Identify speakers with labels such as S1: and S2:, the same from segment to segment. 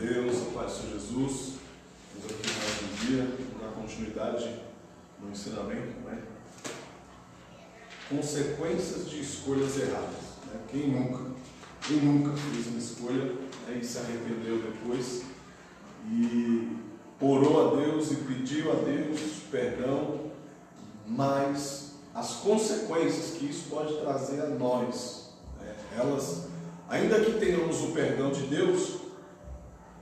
S1: Deus, a paz do Senhor Jesus. Estamos aqui mais um dia, na continuidade no ensinamento, né? Consequências de escolhas erradas. Né? Quem nunca fez uma escolha, né, e se arrependeu depois e orou a Deus e pediu a Deus perdão, mas as consequências que isso pode trazer a nós, né, elas, ainda que tenhamos o perdão de Deus,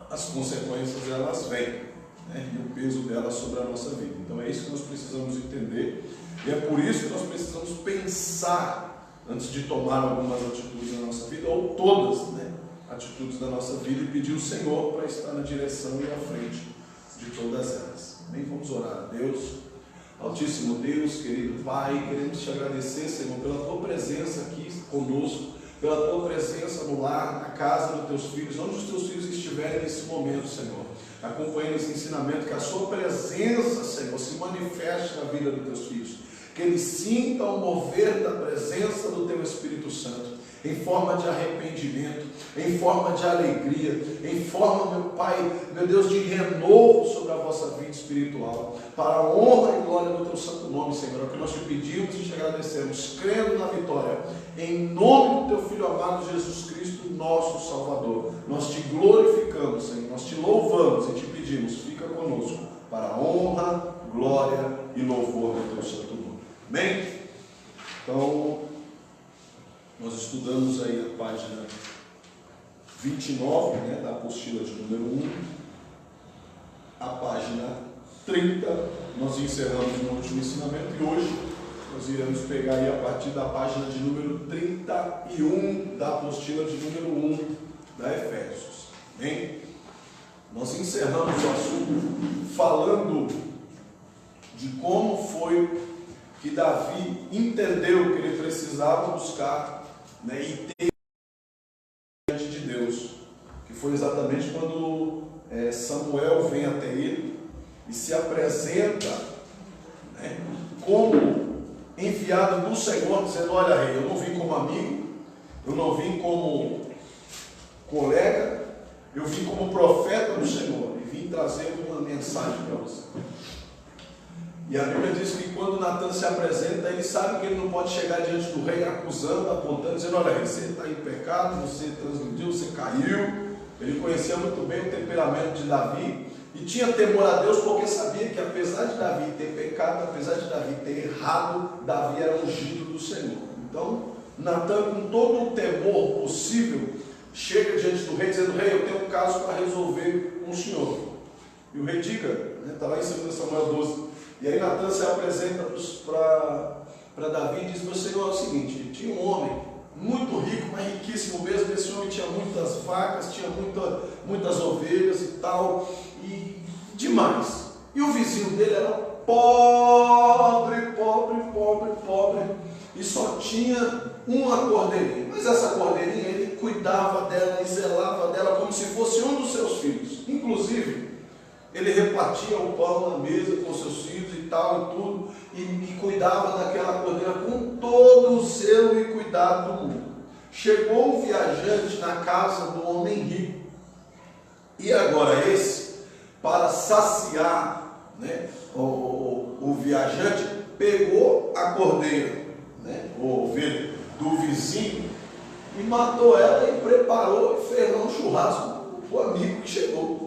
S1: as consequências elas vêm, né, e o peso delas sobre a nossa vida. Então é isso que nós precisamos entender, e é por isso que nós precisamos pensar antes de tomar algumas atitudes na nossa vida, ou todas, né, atitudes da nossa vida, e pedir ao Senhor para estar na direção e à frente de todas elas. Amém? Vamos orar a Deus. Altíssimo Deus, querido Pai, queremos te agradecer, Senhor, pela tua presença aqui conosco, pela tua presença no lar, na casa dos teus filhos, onde os teus filhos estiverem nesse momento, Senhor, acompanhando esse ensinamento, que a sua presença, Senhor, se manifeste na vida dos teus filhos, que eles sintam o mover da presença do teu Espírito Santo, em forma de arrependimento, em forma de alegria, em forma, meu Pai, meu Deus, de renovo sobre a vossa vida espiritual, para a honra e glória do teu santo nome, Senhor. É o que nós te pedimos e te agradecemos, crendo na vitória, em nome do teu Filho amado Jesus Cristo, nosso Salvador. Nós te glorificamos, Senhor, nós te louvamos e te pedimos, fica conosco, para a honra, glória e louvor do teu santo nome. Amém? Então, nós estudamos aí a página 29, né, da apostila de número 1, a página 30, nós encerramos no último ensinamento, e hoje nós iremos pegar aí a partir da página de número 31 da apostila de número 1 da Efésios. Amém? Nós encerramos o assunto falando de como foi que Davi entendeu que ele precisava buscar, né, e ter diante de Deus, que foi exatamente quando Samuel vem até ele e se apresenta, né, como enviado do Senhor, dizendo: olha, rei, eu não vim como amigo, eu não vim como colega, eu vim como profeta do Senhor e vim trazer uma mensagem para você. E a Bíblia diz que quando Natan se apresenta, ele sabe que ele não pode chegar diante do rei acusando, apontando, dizendo: olha, você está em pecado, você transgrediu, você caiu. Ele conhecia muito bem o temperamento de Davi e tinha temor a Deus, porque sabia que apesar de Davi ter pecado, apesar de Davi ter errado, Davi era ungido do Senhor. Então, Natan, com todo o temor possível, chega diante do rei dizendo: rei, eu tenho um caso para resolver com o senhor. E o rei diga, está lá em 2 Samuel 12. E aí Natan se apresenta para Davi e diz: meu senhor, é o seguinte, tinha um homem muito rico, mas riquíssimo mesmo. Esse homem tinha muitas vacas, tinha muitas ovelhas e tal, e demais. E o vizinho dele era pobre, e só tinha uma cordeirinha. Mas essa cordeirinha, ele cuidava dela e zelava dela como se fosse um dos seus filhos. Inclusive, ele repartia o pão na mesa com seus filhos e tal e tudo, e cuidava daquela cordeira com todo o zelo e cuidado do mundo. Chegou um viajante na casa do homem rico, e agora esse, para saciar, né, o viajante, pegou a cordeira, né, ou ovelha do vizinho, e matou ela e preparou e fez um churrasco para o amigo que chegou.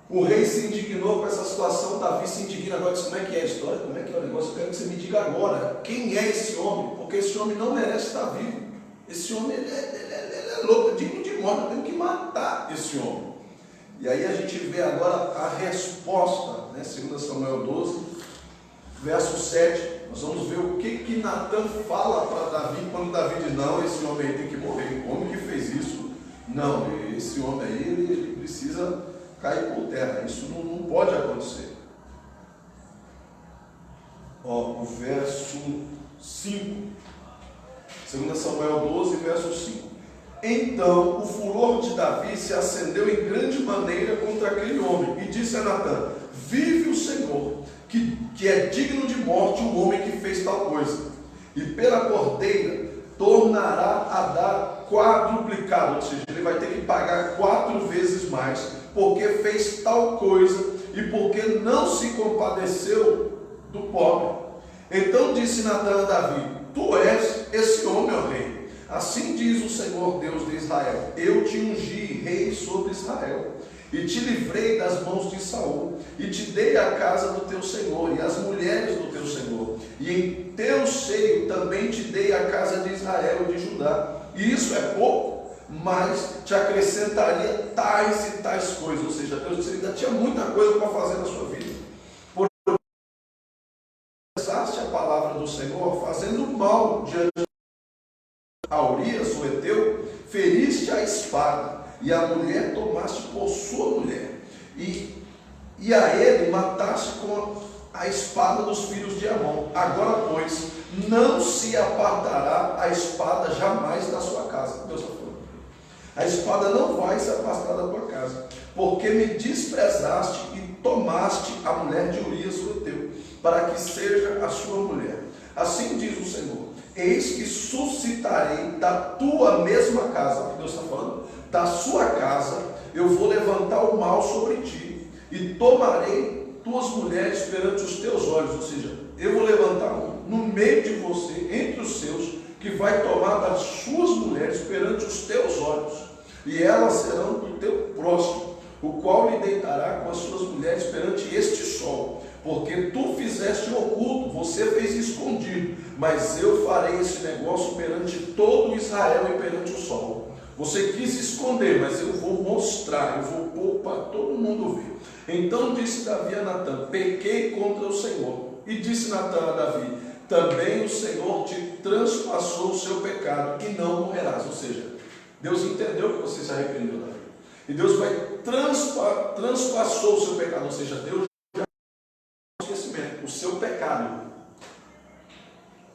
S1: O rei se indignou com essa situação, Davi se indigna agora, diz: como é que é a história, como é que é o negócio? Eu quero que você me diga agora, quem é esse homem? Porque esse homem não merece estar vivo. Esse homem ele é louco, é digno de morte, eu tenho que matar esse homem. E aí a gente vê agora a resposta, né? 2 Samuel 12, verso 7, nós vamos ver o que Natan fala para Davi, quando Davi diz: não, esse homem aí tem que morrer. Como que fez isso? Não, esse homem aí, ele precisa cair por terra, isso não pode acontecer. O verso 5, 2 Samuel 12, verso 5. Então o furor de Davi se acendeu em grande maneira contra aquele homem, e disse a Natan: vive o Senhor, que é digno de morte o homem que fez tal coisa, e pela cordeira tornará a dar quadruplicado, ou seja, ele vai ter que pagar 4 vezes mais, porque fez tal coisa e porque não se compadeceu do pobre. Então disse Natã a Davi: tu és esse homem, ó rei. Assim diz o Senhor Deus de Israel: eu te ungi rei sobre Israel, e te livrei das mãos de Saul, e te dei a casa do teu senhor, e as mulheres do teu senhor, e em teu seio também te dei a casa de Israel e de Judá. E isso é pouco, mas te acrescentaria tais e tais coisas. Ou seja, Deus ainda tinha muita coisa para fazer na sua vida. Porque pensaste a palavra do Senhor, fazendo mal diante a Urias, o heteu, feriste a espada, e a mulher tomaste por sua mulher, e a ele mataste com a espada dos filhos de Amon. Agora, pois, não se apartará a espada jamais da sua casa. Deus está falando. A espada não vai se afastar da tua casa, porque me desprezaste e tomaste a mulher de Urias, o heteu, para que seja a sua mulher. Assim diz o Senhor: eis que suscitarei da tua mesma casa, que Deus está falando, da sua casa, eu vou levantar o mal sobre ti, e tomarei tuas mulheres perante os teus olhos. Ou seja, eu vou levantar um no meio de você, entre os seus, que vai tomar das suas mulheres perante os teus olhos, e elas serão do teu próximo, o qual lhe deitará com as suas mulheres perante este sol. Porque tu fizeste oculto, você fez escondido, mas eu farei esse negócio perante todo Israel e perante o sol. Você quis esconder, mas eu vou mostrar, eu vou pôr para todo mundo ver. Então disse Davi a Natã: pequei contra o Senhor. E disse Natã a Davi: também o Senhor te transpassou o seu pecado, e não morrerás. Ou seja, Deus entendeu que você se arrependeu, Davi, e Deus vai transpassou o seu pecado. Ou seja, Deus o seu pecado,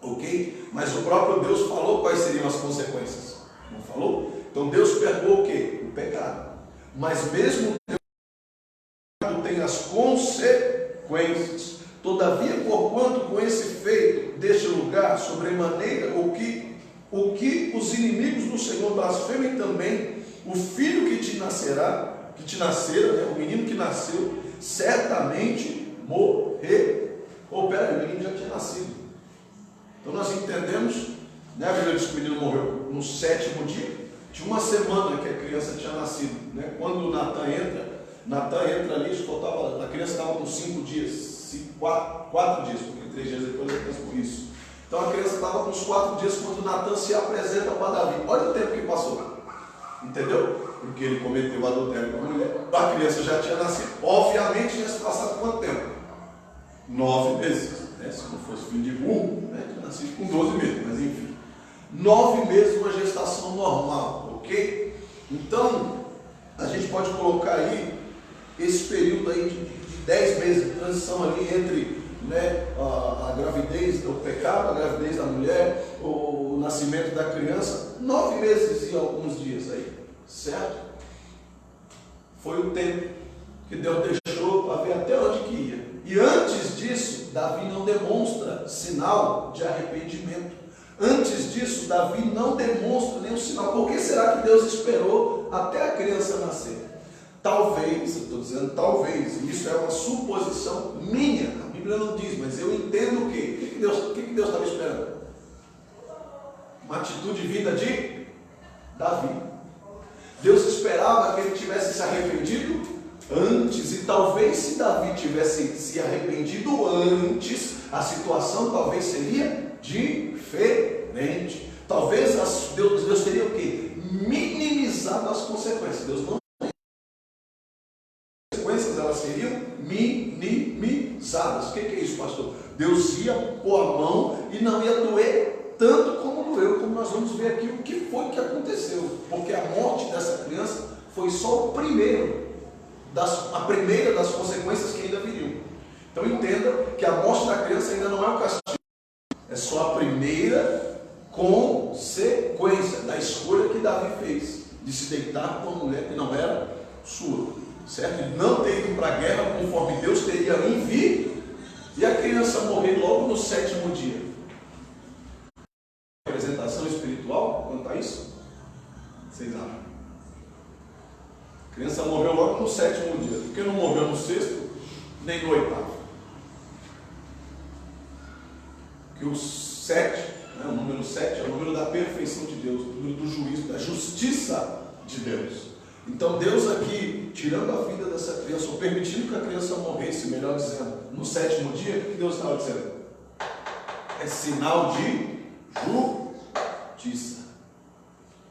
S1: ok? Mas o próprio Deus falou quais seriam as consequências, não falou? Então Deus perdoou o que? O pecado. Mas mesmo Deus tem as consequências. Todavia, porquanto com esse feito deste lugar, sobremaneira, o que os inimigos do Senhor blasfemem também, o filho que te nascerá, né, o menino que nasceu, certamente morrerá. Peraí, o menino já tinha nascido. Então nós entendemos, né? A Bíblia diz que o menino morreu no 7º dia. Tinha uma semana que a criança tinha nascido, né? Quando Natã entra ali, a criança estava com 5 dias, 4 dias, porque 3 dias depois eu penso por isso. Então a criança estava com uns 4 dias quando Natã se apresenta para Davi. Olha o tempo que passou, entendeu? Porque ele cometeu adultério com a mulher. A criança já tinha nascido. Obviamente tinha se passado quanto tempo? 9 meses, né? Se não fosse fim de burro, né? Tinha nascido com 12 meses, mas enfim, 9 meses, uma gestação normal, ok? Então, a gente pode colocar aí esse período aí de 10 meses de transição ali entre, né, a gravidez do pecado, a gravidez da mulher, o nascimento da criança, 9 meses e alguns dias aí, certo? Foi o tempo que Deus deixou para ver até onde que ia. E antes disso, Davi não demonstra sinal de arrependimento. Antes disso, Davi não demonstra nenhum sinal. Por que será que Deus esperou até a criança nascer? Talvez, eu estou dizendo talvez, e isso é uma suposição minha, a Bíblia não diz, mas eu entendo o quê? O que Deus estava esperando? Uma atitude vinda de Davi. Deus esperava que ele tivesse se arrependido antes, e talvez se Davi tivesse se arrependido antes, a situação talvez seria diferente. Talvez Deus teria o quê? Minimizado as consequências. Deus não tem consequências, elas seriam minimizadas. O que é isso, pastor? Deus ia pôr a mão e não ia doer tanto como doeu, como nós vamos ver aqui o que foi que aconteceu, porque a morte dessa criança foi só a primeira das consequências que ainda viriam. Então entenda que a morte da criança ainda não é o castigo, é só a primeira consequência da escolha que Davi fez, de se deitar com uma mulher que não era sua, certo? Ele não ter ido para a guerra conforme Deus teria enviado, e a criança morrer logo no 7º dia. Representação espiritual quanto a isso? Vocês acham? A criança morreu logo no 7º dia. Por que não morreu no 6º, nem no 8º? Porque o 7, o número 7 é o número da perfeição de Deus, o número do juízo, da justiça de Deus. Então Deus aqui, tirando a vida dessa criança, ou permitindo que a criança morresse, melhor dizendo, no 7º dia, o que Deus estava dizendo? É sinal de justiça.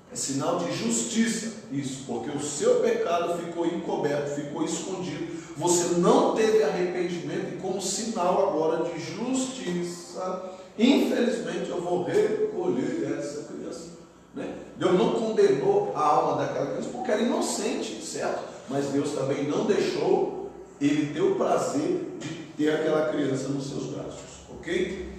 S1: É sinal de justiça, isso, porque o seu pecado ficou encoberto, ficou escondido. Você não teve arrependimento e como sinal agora de justiça, infelizmente eu vou recolher essa criança. Né? Deus não condenou a alma daquela criança porque era inocente, certo? Mas Deus também não deixou ele ter o prazer de ter aquela criança nos seus braços, ok?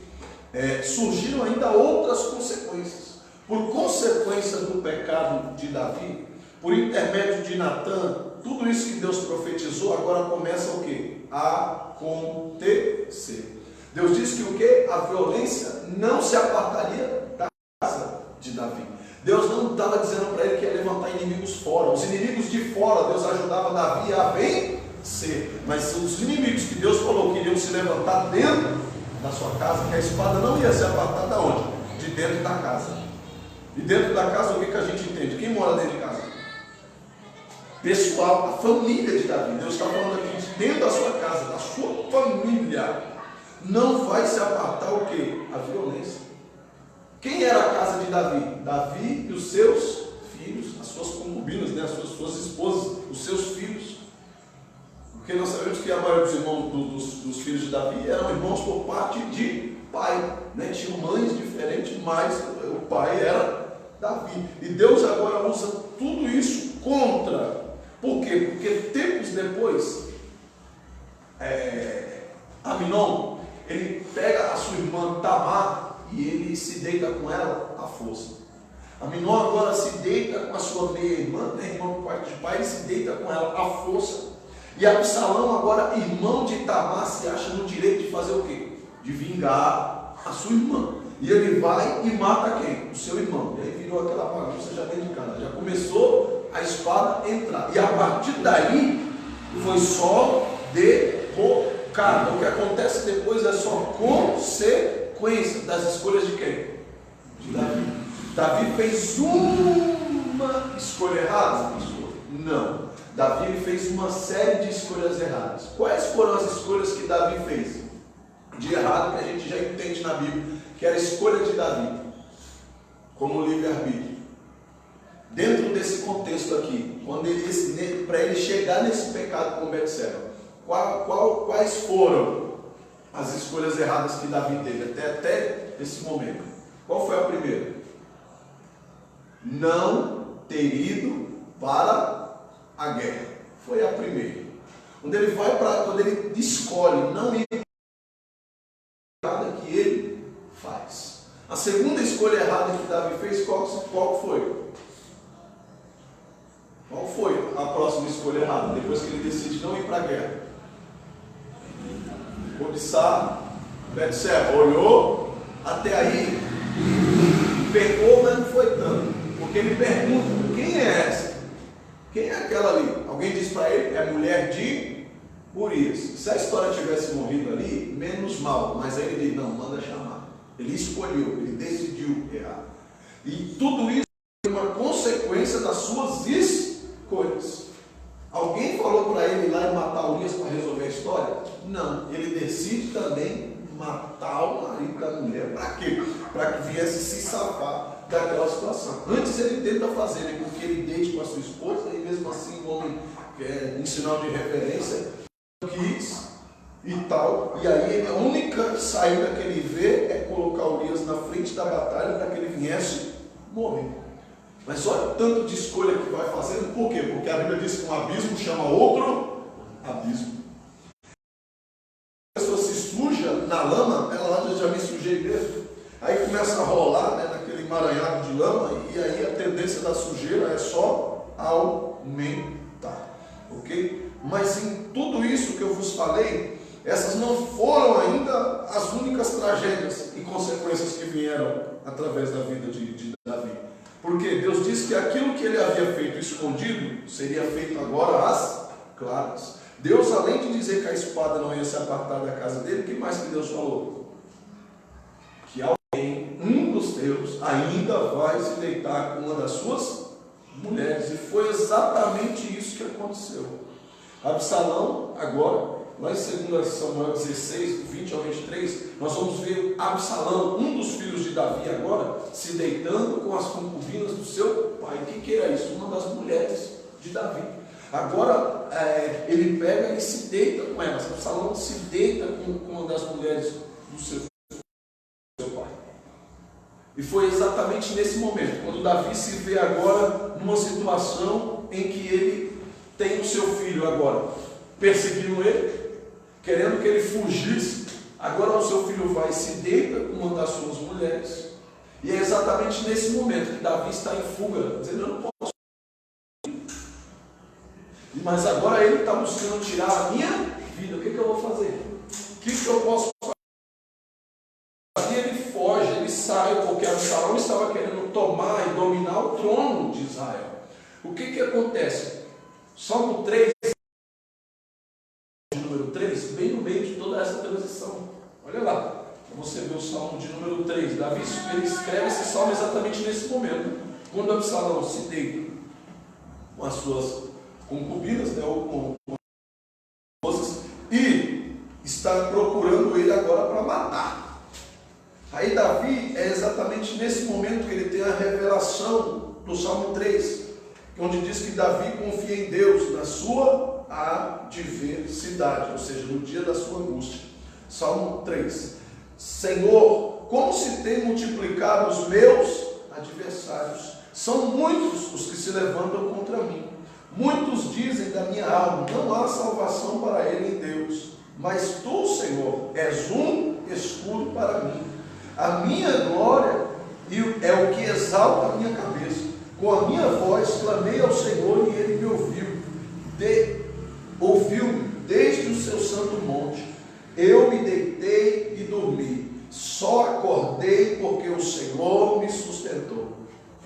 S1: Surgiram ainda outras consequências. Por consequência do pecado de Davi, por intermédio de Natã, tudo isso que Deus profetizou agora começa o quê? A acontecer. Deus disse que o quê? A violência não se apartaria da casa de Davi. Deus não estava dizendo para ele que ia levantar inimigos fora. Os inimigos de fora, Deus ajudava Davi a vencer. Mas os inimigos que Deus falou que iriam se levantar dentro da sua casa, que a espada não ia se apartar da onde? De dentro da casa. E dentro da casa, o que a gente entende? Quem mora dentro de casa? Pessoal, a família de Davi. Deus está falando aqui de dentro da sua casa, da sua família. Não vai se apartar o quê? A violência. Quem era a casa de Davi? Davi e os seus filhos, as suas concubinas, né? As suas esposas, os seus filhos. Porque nós sabemos que a maioria dos irmãos dos filhos de Davi eram irmãos por parte de pai, né? Tinham mães diferentes, mas o pai era Davi. E Deus agora usa tudo isso contra. Por quê? Porque tempos depois, Aminon, ele pega a sua irmã Tamar e ele se deita com ela à força. Aminon agora se deita com a sua meia-irmã, né, irmã por parte de pai, ele se deita com ela à força. E Absalão agora, irmão de Tamar, se acha no direito de fazer o quê? De vingar a sua irmã. E ele vai e mata quem? O seu irmão. E aí virou aquela bagunça já dentro de casa. Já começou a espada a entrar. E a partir daí foi só derrocada. O que acontece depois é só consequência das escolhas de quem? De Davi. Davi fez uma escolha errada? Não. Davi ele fez uma série de escolhas erradas. Quais foram as escolhas que Davi fez? De errado que a gente já entende na Bíblia, que era a escolha de Davi, como livre-arbítrio. Dentro desse contexto aqui, para ele chegar nesse pecado com Betseba, quais foram as escolhas erradas que Davi teve até esse momento? Qual foi a primeira? Não ter ido para a guerra. Foi a primeira. Quando ele escolhe não ir que ele faz. A segunda escolha errada que Davi fez, qual foi? Qual foi a próxima escolha errada, depois que ele decide não ir para a guerra? Cobiçar Betseba. Olhou até aí, pegou, mas não foi tanto. Porque ele pergunta, quem é essa? Quem é aquela ali? Alguém diz para ele, é a mulher de Urias. Se a história tivesse morrido ali, menos mal. Mas aí ele diz, não, manda chamar. Ele escolheu, ele decidiu errar. E tudo isso é uma consequência das suas escolhas. Alguém falou para ele ir lá e matar Urias para resolver a história? Não. Ele decide também matar o marido da mulher. Para quê? Para que viesse se safar daquela situação. Antes ele tenta fazer, né, com que ele deite com a sua esposa, e mesmo assim o homem, em sinal de reverência, quis e tal. E aí a única saída que ele vê é colocar Urias na frente da batalha para que ele viesse morrer. Mas olha o tanto de escolha que vai fazendo. Por quê? Porque a Bíblia diz que um abismo chama outro abismo. A pessoa se suja na lama, ela já me sujei mesmo. Aí começa a rolar, né, naquele emaranhado de lama, e aí a tendência da sujeira é só aumentar, ok? Mas em tudo isso que eu vos falei, essas não foram ainda as únicas tragédias e consequências que vieram através da vida de Davi. Porque Deus disse que aquilo que ele havia feito escondido seria feito agora às claras. Deus, além de dizer que a espada não ia se apartar da casa dele, o que mais que Deus falou? Que alguém, um dos teus, ainda vai se deitar com uma das suas mulheres. E foi exatamente isso que aconteceu. Absalão, agora, lá em 2 Samuel 16, 20 ao 23, nós vamos ver Absalão, um dos filhos de Davi agora, se deitando com as concubinas do seu pai. O que era isso? Uma das mulheres de Davi. Agora ele pega e se deita com elas. Absalão se deita com uma das mulheres do seu pai. E foi exatamente nesse momento, quando Davi se vê agora numa situação em que ele tem o seu filho agora perseguindo ele, querendo que ele fugisse. Agora o seu filho vai e se deita com uma das suas mulheres. E é exatamente nesse momento que Davi está em fuga, dizendo: eu não posso. Mas agora ele está buscando tirar a minha vida. O que eu vou fazer? O que eu posso fazer? E ele foge, ele sai, porque Absalão estava querendo tomar e dominar o trono de Israel. O que acontece? Salmo 3, número 3, bem no meio de toda essa transição. Olha lá, você vê o Salmo de número 3. Davi, ele escreve esse salmo exatamente nesse momento, quando Absalão se deita com as suas concubinas, né, ou com esposas, e está procurando ele agora para matar. Aí Davi, é exatamente nesse momento que ele tem a revelação do Salmo 3, onde diz que Davi confia em Deus na sua adversidade, ou seja, no dia da sua angústia. Salmo 3: Senhor, como se tem multiplicado os meus adversários, são muitos os que se levantam contra mim. Muitos dizem da minha alma: não há salvação para ele em Deus. Mas tu, Senhor, és um escudo para mim. A minha glória é o que exalta a minha cabeça. Com a minha voz clamei ao Senhor e ele me ouviu. Ouviu-me desde o seu santo monte. Eu me deitei e dormi. Só acordei porque o Senhor me sustentou.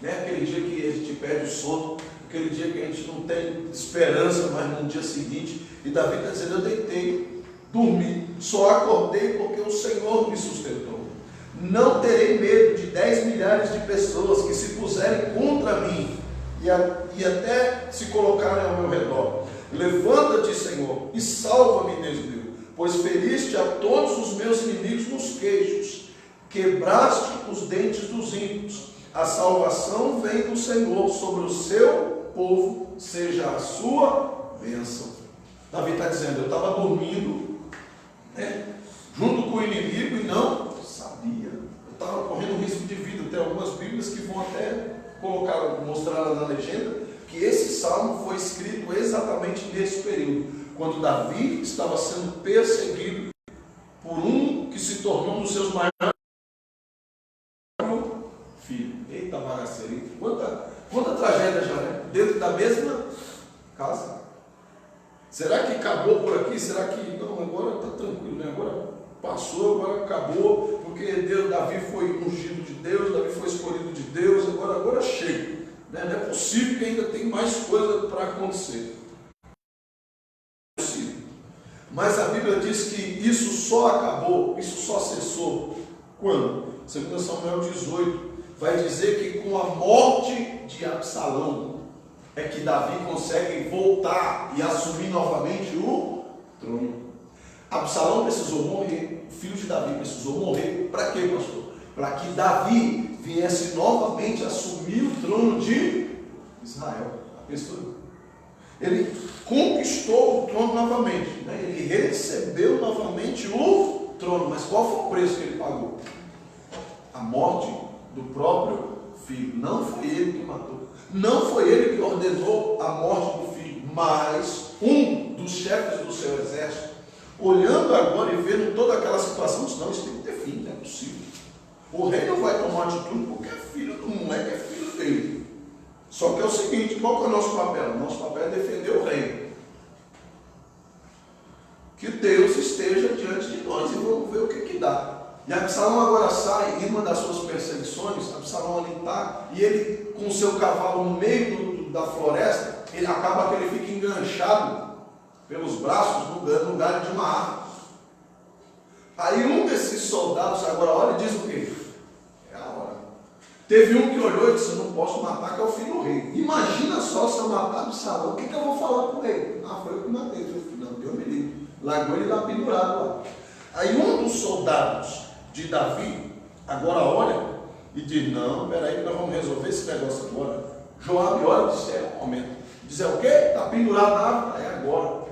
S1: Não é aquele dia que a gente perde o sono, aquele dia que a gente não tem esperança, mas no dia seguinte. E Davi está dizendo: eu deitei, dormi, só acordei porque o Senhor me sustentou. Não terei medo de 10 milhares de pessoas que se puserem contra mim e até se colocarem ao meu redor. Levanta-te, Senhor, e salva-me, Deus, pois feriste a todos os meus inimigos nos queixos, quebraste os dentes dos ímpios. A salvação vem do Senhor, sobre o seu povo seja a sua bênção. Davi está dizendo: eu estava dormindo, junto com o inimigo, e não sabia. Eu estava correndo risco de vida. Tem algumas Bíblias que vão até mostrar na legenda que esse salmo foi escrito exatamente nesse período, quando Davi estava sendo perseguido por um que se tornou um dos seus maiores filhos. Eita bagaceira, quanta tragédia já, né? Dentro da mesma casa. Será que acabou por aqui? Será que não? Agora está tranquilo, né? Agora passou, agora acabou, porque Davi foi ungido de Deus, Davi foi escolhido de Deus, agora chega. Né? Não é possível que ainda tem mais coisa para acontecer. Mas a Bíblia diz que isso só acabou, isso só cessou. Quando? 2 Samuel 18 vai dizer que com a morte de Absalão é que Davi consegue voltar e assumir novamente o trono. Absalão precisou morrer, o filho de Davi precisou morrer. Para quê, pastor? Para que Davi viesse novamente assumir o trono de Israel. A pessoa, ele conquistou o trono novamente, né? Ele recebeu novamente o trono. Mas qual foi o preço que ele pagou? A morte do próprio filho. Não foi ele que matou, não foi ele que ordenou a morte do filho, mas um dos chefes do seu exército, olhando agora e vendo toda aquela situação, disse: não, isso tem que ter fim, não é possível. O rei não vai tomar atitude porque é filho do moleque, é filho dele. Só que é o seguinte: qual que é o nosso papel? O nosso papel é defender o reino. Que Deus esteja diante de nós e vamos ver o que dá. E Absalão agora sai em uma das suas perseguições. Absalão ali está, e ele com o seu cavalo no meio da floresta, ele acaba que ele fica enganchado pelos braços no galho de uma árvore. Aí um desses soldados, agora olha, diz o quê? É a hora. Teve um que olhou e disse: eu não posso matar, que é o filho do rei. Imagina só se eu matar Absalão, o que eu vou falar com ele? Ah, foi eu que matei. Não, Deus me livre. Largou ele lá pendurado lá. Aí um dos soldados de Davi, agora olha e diz: não, peraí que nós vamos resolver esse negócio agora. Joabe olha e diz: é o momento. Diz: é o quê? Está pendurado na árvore? É agora.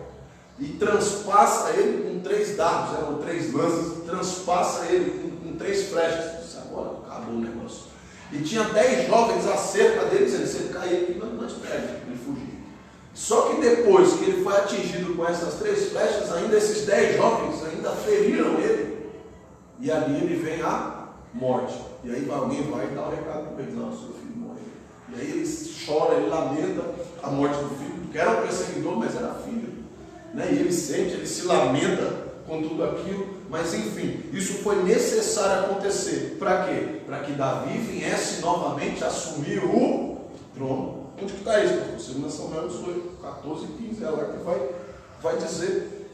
S1: E transpassa ele com 3 dardos, eram 3 lanças, transpassa ele com 3 flechas. Diz: agora acabou o negócio. E tinha 10 jovens acerca dele, dizendo: se ele cair aqui, nós pegamos, ele fugiu. Só que depois que ele foi atingido com essas 3 flechas, ainda esses 10 jovens ainda feriram ele. E ali ele vem a morte. E aí alguém vai dar o recado para ele: não, seu filho morreu. E aí ele chora, ele lamenta a morte do filho, que era o perseguidor, mas era filho. Né? E ele sente, ele se lamenta com tudo aquilo. Mas enfim, isso foi necessário acontecer. Para quê? Para que Davi viesse novamente assumir o trono. Onde que está isso? 2 Samuel 18, 14 e 15, é lá que vai dizer.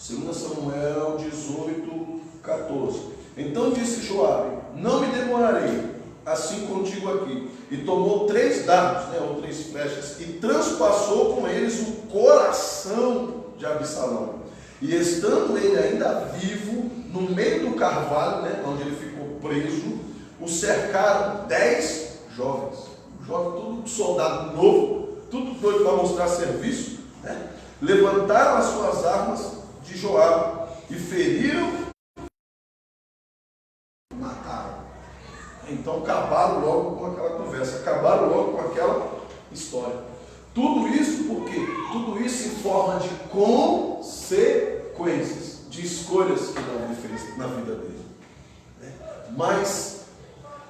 S1: 2 Samuel 18, 14. Então disse Joabe: não me demorarei assim contigo aqui. E tomou 3 dardos, né, ou 3 flechas, e transpassou com eles o coração de Absalão. E estando ele ainda vivo, no meio do carvalho, né, onde ele ficou preso, o cercaram 10 jovens. Jovem, tudo soldado novo, tudo doido para mostrar serviço, né? Levantaram as suas armas de Joabe e feriram e mataram. Então acabaram logo com aquela conversa, acabaram logo com aquela história. Tudo isso por quê? Tudo isso em forma de consequências, de escolhas que Davi fez na vida dele. Mas,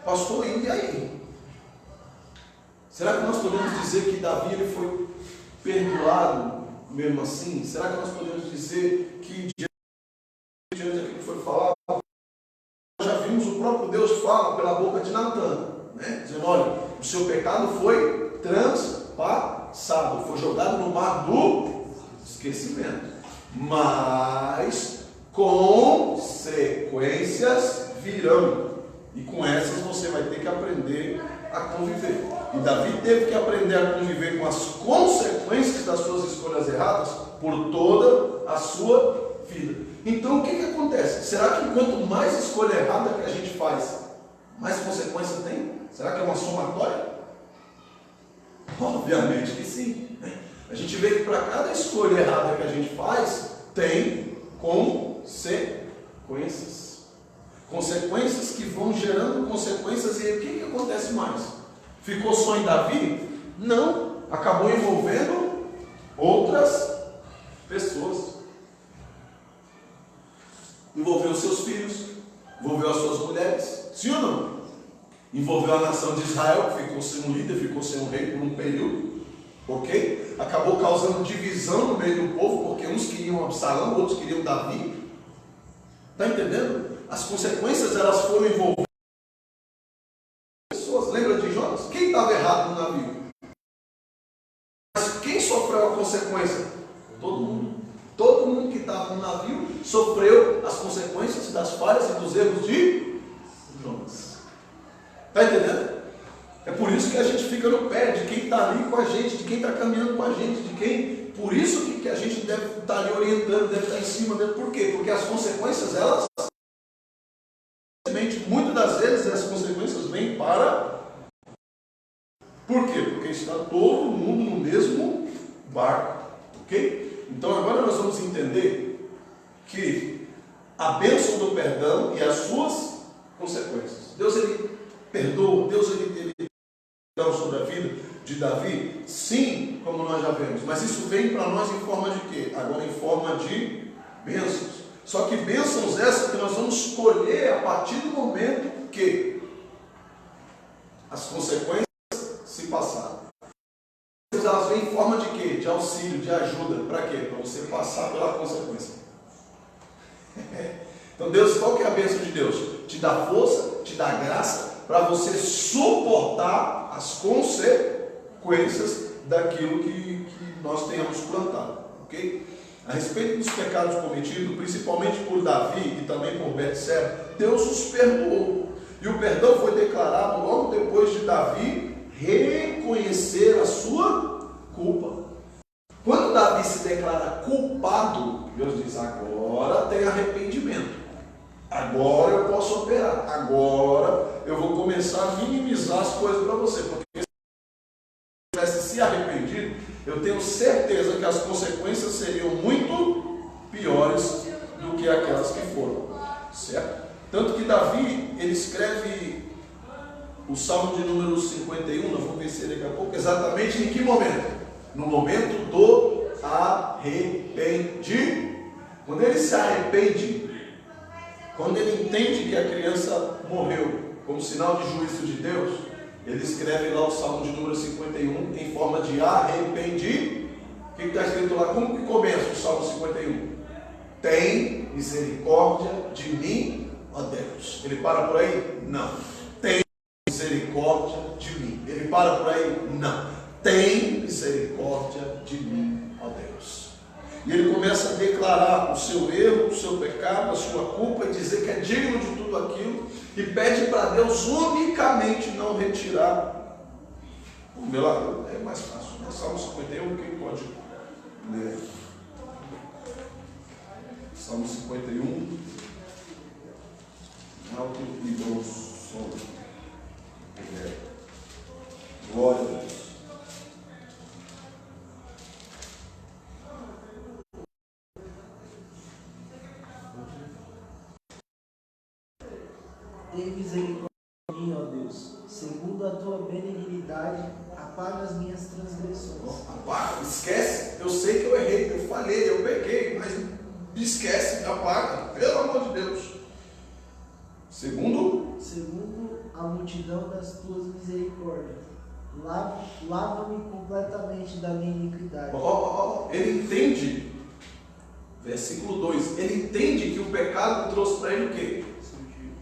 S1: pastor, e aí? Será que nós podemos dizer que Davi ele foi perdoado mesmo assim? Será que nós podemos dizer que diante daquilo que foi falado, já vimos o próprio Deus fala pela boca de Natan, né? Dizendo: olha, o seu pecado foi transpassado, foi jogado no mar do esquecimento, mas consequências virão, e com essas você vai ter que aprender a conviver. E Davi teve que aprender a conviver com as consequências das suas escolhas erradas por toda a sua vida. Então o que acontece? Será que quanto mais escolha errada que a gente faz, mais consequência tem? Será que é uma somatória? Obviamente que sim. A gente vê que para cada escolha errada que a gente faz, tem consequências. Consequências que vão gerando consequências. E o que acontece mais? Ficou só em Davi? Não. Acabou envolvendo outras pessoas. Envolveu seus filhos, envolveu as suas mulheres. Sim ou não? Envolveu a nação de Israel, que ficou sem um líder, ficou sem um rei por um período. Ok? Acabou causando divisão no meio do povo, porque uns queriam Absalão, outros queriam Davi. Está entendendo? As consequências elas foram envolvidas. Pessoas, lembra de Jonas? Quem estava errado no navio? Mas quem sofreu a consequência? Todo mundo. Todo mundo que estava no navio sofreu as consequências das falhas e dos erros de Jonas. Está entendendo? É por isso que a gente fica no pé de quem está ali com a gente, de quem está caminhando com a gente, de quem. Por isso que a gente deve estar ali orientando, deve estar em cima. Por quê? Porque as consequências, elas. Muitas das vezes as consequências vêm para. Por quê? Porque está todo mundo no mesmo barco. Ok? Então agora nós vamos entender que a bênção do perdão e as suas consequências. Deus ele perdoa, Deus ele sobre a vida de Davi? Sim, como nós já vemos. Mas isso vem para nós em forma de quê? Agora em forma de bênçãos. Só que bênçãos essas que nós vamos escolher a partir do momento que as consequências se passaram. Elas vêm em forma de quê? De auxílio, de ajuda. Para quê? Para você passar pela consequência. Então Deus, qual que é a bênção de Deus? Te dá força, te dá graça para você suportar as consequências daquilo que nós tenhamos plantado, ok? A respeito dos pecados cometidos, principalmente por Davi e também por Betseba, Deus os perdoou. E o perdão foi declarado logo depois de Davi reconhecer a sua culpa. Quando Davi se declara culpado, Deus diz: agora tem arrependimento. Agora eu posso operar. Agora eu vou começar a minimizar as coisas para você. Porque se eu tivesse se arrependido, eu tenho certeza que as consequências seriam muito piores do que aquelas que foram. Certo? Tanto que Davi, ele escreve o Salmo de número 51, nós vamos ver se daqui a pouco, exatamente em que momento? No momento do arrependimento. Quando ele se arrepende, quando ele entende que a criança morreu como sinal de juízo de Deus, ele escreve lá o Salmo de número 51 em forma de arrependimento. O que está escrito lá? Como que começa o Salmo 51? Tem misericórdia de mim, ó Deus. Ele para por aí? Não. Tem misericórdia de mim. Ele para por aí? Não. Tem misericórdia de mim, ó Deus. E ele começa a declarar o seu erro, o seu pecado, a sua culpa, e dizer que é digno de tudo aquilo, e pede para Deus unicamente não retirar. Vamos ver lá, é mais fácil, né? Salmo 51, quem pode ler? Salmo 51, alto e bom som. Glória a Deus.
S2: Tem misericórdia de mim, ó Deus. Segundo a tua benignidade, apaga as minhas transgressões.
S1: Apaga, esquece. Eu sei que eu errei, eu falhei, eu pequei, mas esquece, apaga, pelo amor de Deus. Segundo
S2: a multidão das tuas misericórdias, lava-me completamente da minha iniquidade.
S1: Ele entende, versículo 2, ele entende que o pecado trouxe para ele o quê?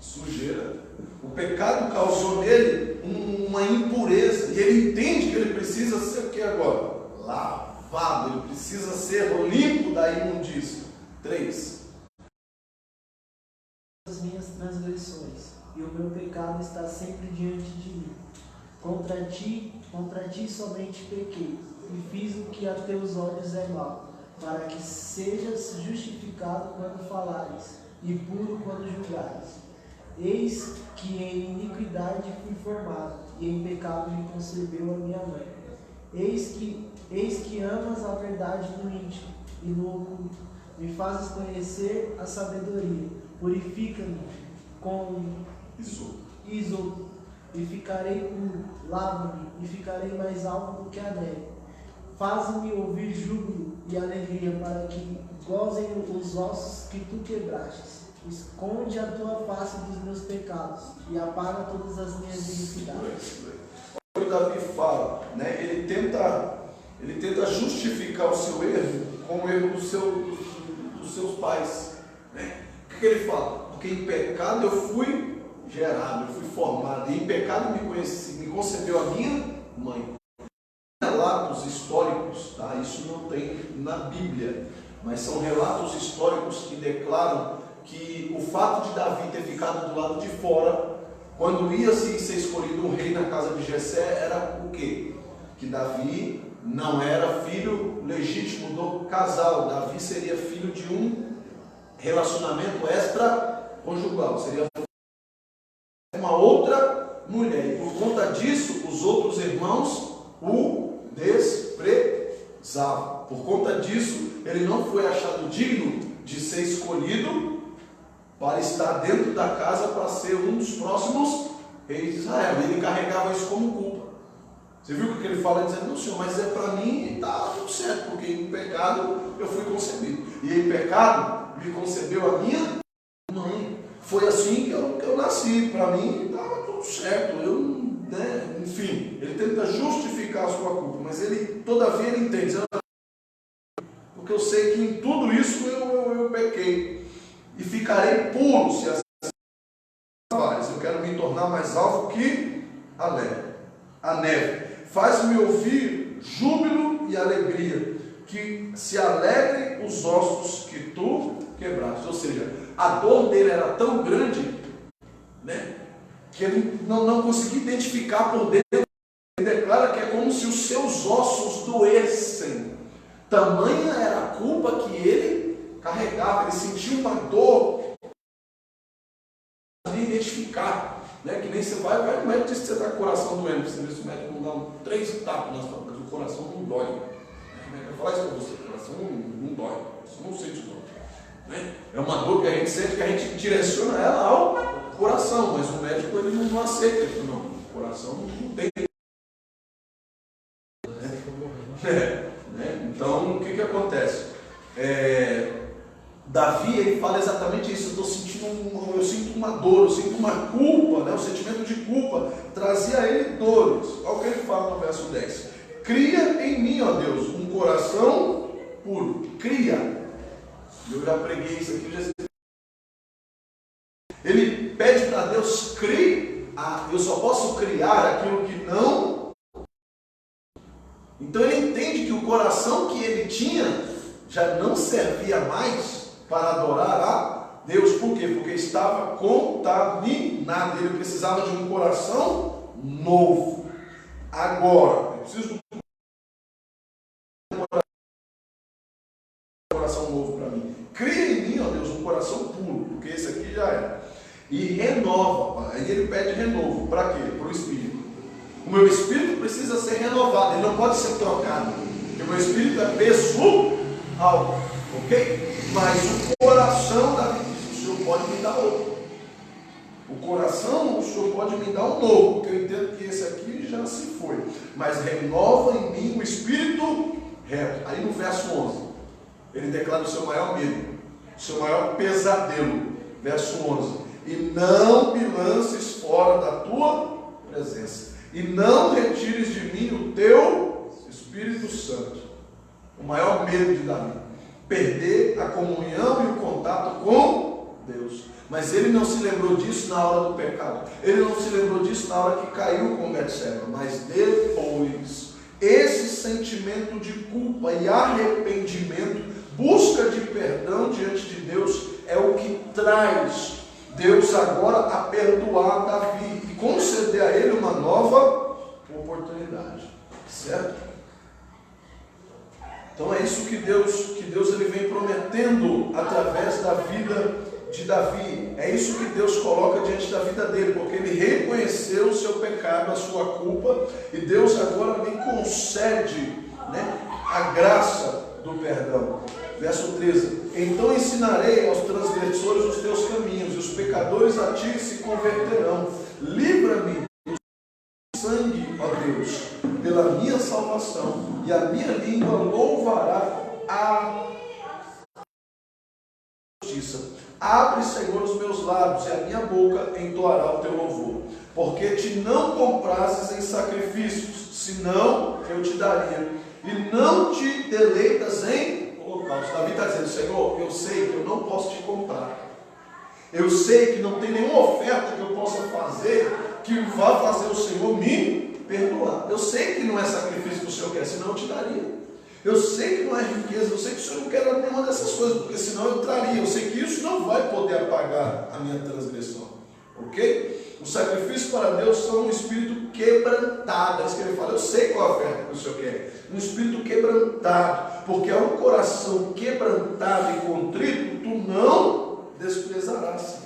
S1: Sujeira. O pecado causou nele uma impureza, e ele entende que ele precisa ser o que agora? Lavado, ele precisa ser limpo da imundícia. 3.
S2: As minhas transgressões, e o meu pecado está sempre diante de mim. Contra ti somente pequei, e fiz o que a teus olhos é mal, para que sejas justificado quando falares, e puro quando julgares. Eis que em iniquidade fui formado, e em pecado me concebeu a minha mãe. Eis que amas a verdade no íntimo e no oculto. Me fazes conhecer a sabedoria. Purifica-me com isopo, e ficarei puro. Lava-me, e ficarei mais alto do que a neve. Faz-me ouvir júbilo e alegria, para que gozem os ossos que tu quebrastes. Esconde a tua face dos meus pecados e apaga todas as minhas iniquidades.
S1: O Davi fala, né? Ele tenta justificar o seu erro com o erro dos seus pais, né? O que ele fala? Porque em pecado eu fui gerado, eu fui formado, e em pecado me concebeu a minha mãe. Relatos históricos, tá? Isso não tem na Bíblia, mas são relatos históricos que declaram que o fato de Davi ter ficado do lado de fora, quando ia ser escolhido um rei na casa de Jessé, era o quê? Que Davi não era filho legítimo do casal. Davi seria filho de um relacionamento extraconjugal, seria uma outra mulher, e por conta disso os outros irmãos o desprezavam. Por conta disso ele não foi achado digno de ser escolhido para estar dentro da casa para ser um dos próximos reis de Israel. E ele carregava isso como culpa. Você viu o que ele fala dizendo: não, Senhor, mas é para mim, está tudo certo, porque em pecado eu fui concebido, e em pecado me concebeu a minha mãe. Foi assim que eu nasci, para mim estava tudo certo. Enfim, ele tenta justificar a sua culpa, mas todavia ele entende, porque eu sei que em tudo isso eu pequei, e ficarei puro se as eu quero me tornar mais alvo que alegre. A neve, faz-me ouvir júbilo e alegria, que se alegrem os ossos que tu quebraste. Ou seja, a dor dele era tão grande, né, que ele não conseguia identificar por dentro. Ele declara que é como se os seus ossos doessem. Tamanha era a culpa que ele carregava. Ele sentia uma dor. Não identificar, né? Que nem você vai no médico e diz que você está com o coração doendo. Você vê se o médico não dá 3 tapas nas suas, mas o coração não dói. Eu vou falar isso para você: o coração não dói, você não sente dor. Né? É uma dor que a gente sente, que a gente direciona ela ao coração, mas o médico ele não aceita isso, não. O coração não tem. Então, o que acontece? Davi, ele fala exatamente isso. Eu sinto uma dor, eu sinto uma culpa, né? O sentimento de culpa trazia a ele dores. Olha o que ele fala no verso 10: cria em mim, ó Deus, um coração puro. Cria. Eu já preguei isso aqui. Ele pede para Deus: crie. Eu só posso criar aquilo que não. Então ele entende que o coração que ele tinha já não servia mais para adorar a Deus. Por quê? Porque estava contaminado. Ele precisava de um coração novo. Agora, eu preciso de um coração novo para mim. Cria em mim, ó Deus, um coração puro, porque esse aqui já é. E renova. Aí ele pede renovo. Para quê? Para o Espírito. O meu espírito precisa ser renovado, ele não pode ser trocado, porque o meu espírito é pessoal, ok? Mas o coração, Davi diz: o Senhor pode me dar outro. O coração, o Senhor pode me dar um novo, porque eu entendo que esse aqui já se foi. Mas renova em mim o espírito reto. Aí no verso 11, ele declara o seu maior medo, o seu maior pesadelo. Verso 11: e não me lances fora da tua presença, e não retires de mim o teu Espírito Santo. O maior medo de Davi: perder a comunhão e o contato com Deus. Mas ele não se lembrou disso na hora do pecado. Ele não se lembrou disso na hora que caiu com Betseba. Mas depois, esse sentimento de culpa e arrependimento, busca de perdão diante de Deus, é o que traz Deus agora a perdoar Davi e conceder a ele uma nova oportunidade, certo? Então é isso que Deus ele vem prometendo através da vida de Davi. É isso que Deus coloca diante da vida dele, porque ele reconheceu o seu pecado, a sua culpa, e Deus agora lhe concede, né, a graça do perdão. Verso 13: então ensinarei aos transgressores os teus caminhos, e os pecadores a ti se converterão. Livra-me do sangue, ó Deus, pela minha salvação, e a minha língua louvará a justiça. Abre, Senhor, os meus lábios, e a minha boca entoará o teu louvor. Porque te não comprases em sacrifícios, senão eu te daria, e não te deleitas em holocausto. Davi está dizendo: Senhor, eu sei que eu não posso te comprar. Eu sei que não tem nenhuma oferta que eu possa fazer que vá fazer o Senhor me perdoar. Eu sei que não é sacrifício que o Senhor quer, senão eu te daria. Eu sei que não é riqueza, eu sei que o Senhor não quer nenhuma dessas coisas, porque senão eu traria. Eu sei que isso não vai poder apagar a minha transgressão. Ok? O sacrifício para Deus são um espírito quebrantado. É isso que ele fala: eu sei qual a oferta que o Senhor quer. Um espírito quebrantado, porque é um coração quebrantado e contrito, tu não desprezarás.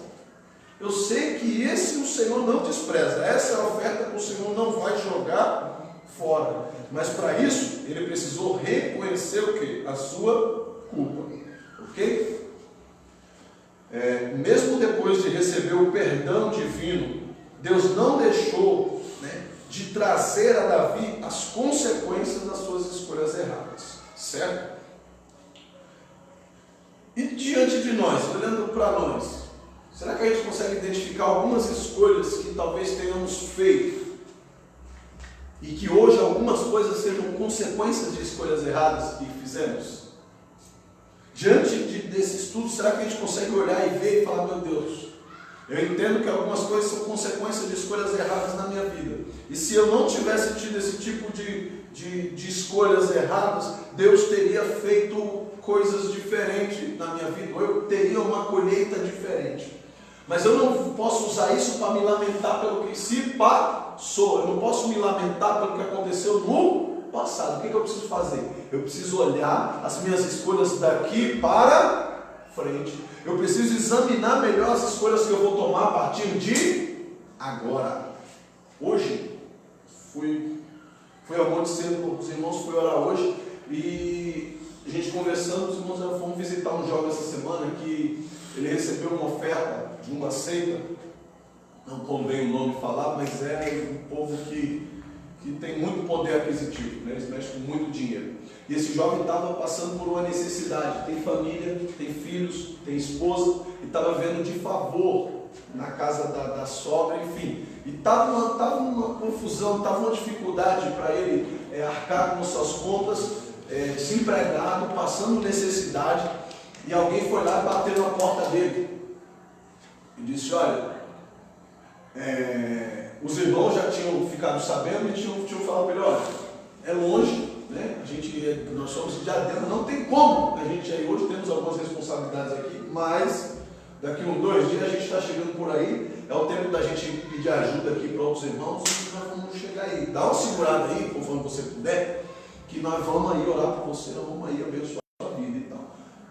S1: Eu sei que esse o Senhor não despreza. Essa é a oferta que o Senhor não vai jogar fora. Mas para isso, ele precisou reconhecer o quê? A sua culpa. Ok? Mesmo depois de receber o perdão divino, Deus não deixou, né, de trazer a Davi as consequências das suas escolhas erradas. Certo? E diante de nós, olhando para nós, será que a gente consegue identificar algumas escolhas que talvez tenhamos feito e que hoje algumas coisas sejam consequências de escolhas erradas que fizemos? Diante desse estudo, será que a gente consegue olhar e ver e falar: meu Deus, Eu entendo que algumas coisas são consequência de escolhas erradas na minha vida. E se eu não tivesse tido esse tipo de escolhas erradas, Deus teria feito coisas diferentes na minha vida. Ou eu teria uma colheita diferente. Mas eu não posso usar isso para me lamentar pelo que se passou. Eu não posso me lamentar pelo que aconteceu no passado. O que eu preciso fazer? Eu preciso olhar as minhas escolhas daqui para frente. Eu preciso examinar melhor as escolhas que eu vou tomar a partir de agora. Hoje, fui ao Monte Cedo com os irmãos, fui orar hoje e a gente conversando, os irmãos fomos visitar um jovem essa semana que ele recebeu uma oferta de uma seita, não convém o nome falar, mas é um povo que tem muito poder aquisitivo, né? Eles mexem com muito dinheiro. E esse jovem estava passando por uma necessidade, tem família, tem filhos, tem esposa, e estava vendo de favor na casa da sogra, enfim. E estava uma confusão, estava uma dificuldade para ele arcar com suas contas, desempregado, passando necessidade, e alguém foi lá e bateu na porta dele. E disse, olha, os irmãos já tinham ficado sabendo e tinham falado para ele, olha, é longe, né? Nós somos de Adema, não tem como a gente aí, hoje temos algumas responsabilidades aqui, mas daqui uns 2 dias a gente está chegando por aí, é o tempo da gente pedir ajuda aqui para outros irmãos, e nós vamos chegar aí, dá uma segurada aí, conforme você puder, que nós vamos aí orar por você, nós vamos aí abençoar a sua vida e tal.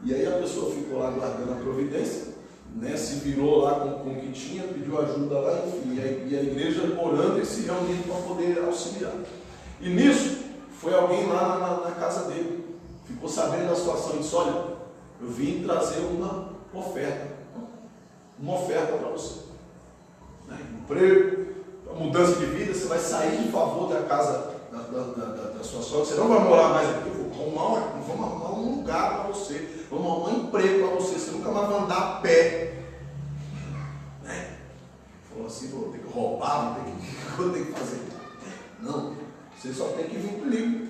S1: E aí a pessoa ficou lá guardando a providência, né, se virou lá com o que tinha, pediu ajuda lá, enfim, e a igreja orando e se reunindo para poder auxiliar. E nisso, foi alguém lá na casa dele, ficou sabendo da situação e disse, olha, eu vim trazer uma oferta para você. Né? Emprego, mudança de vida, você vai sair de favor da casa da sua sogra, você não vai morar mais aqui, vamos arrumar um lugar para você, vamos arrumar um emprego para você nunca mais vai andar a pé. Né? Falou assim, vou ter que roubar, vou ter que fazer. Não, você só tem que vir comigo.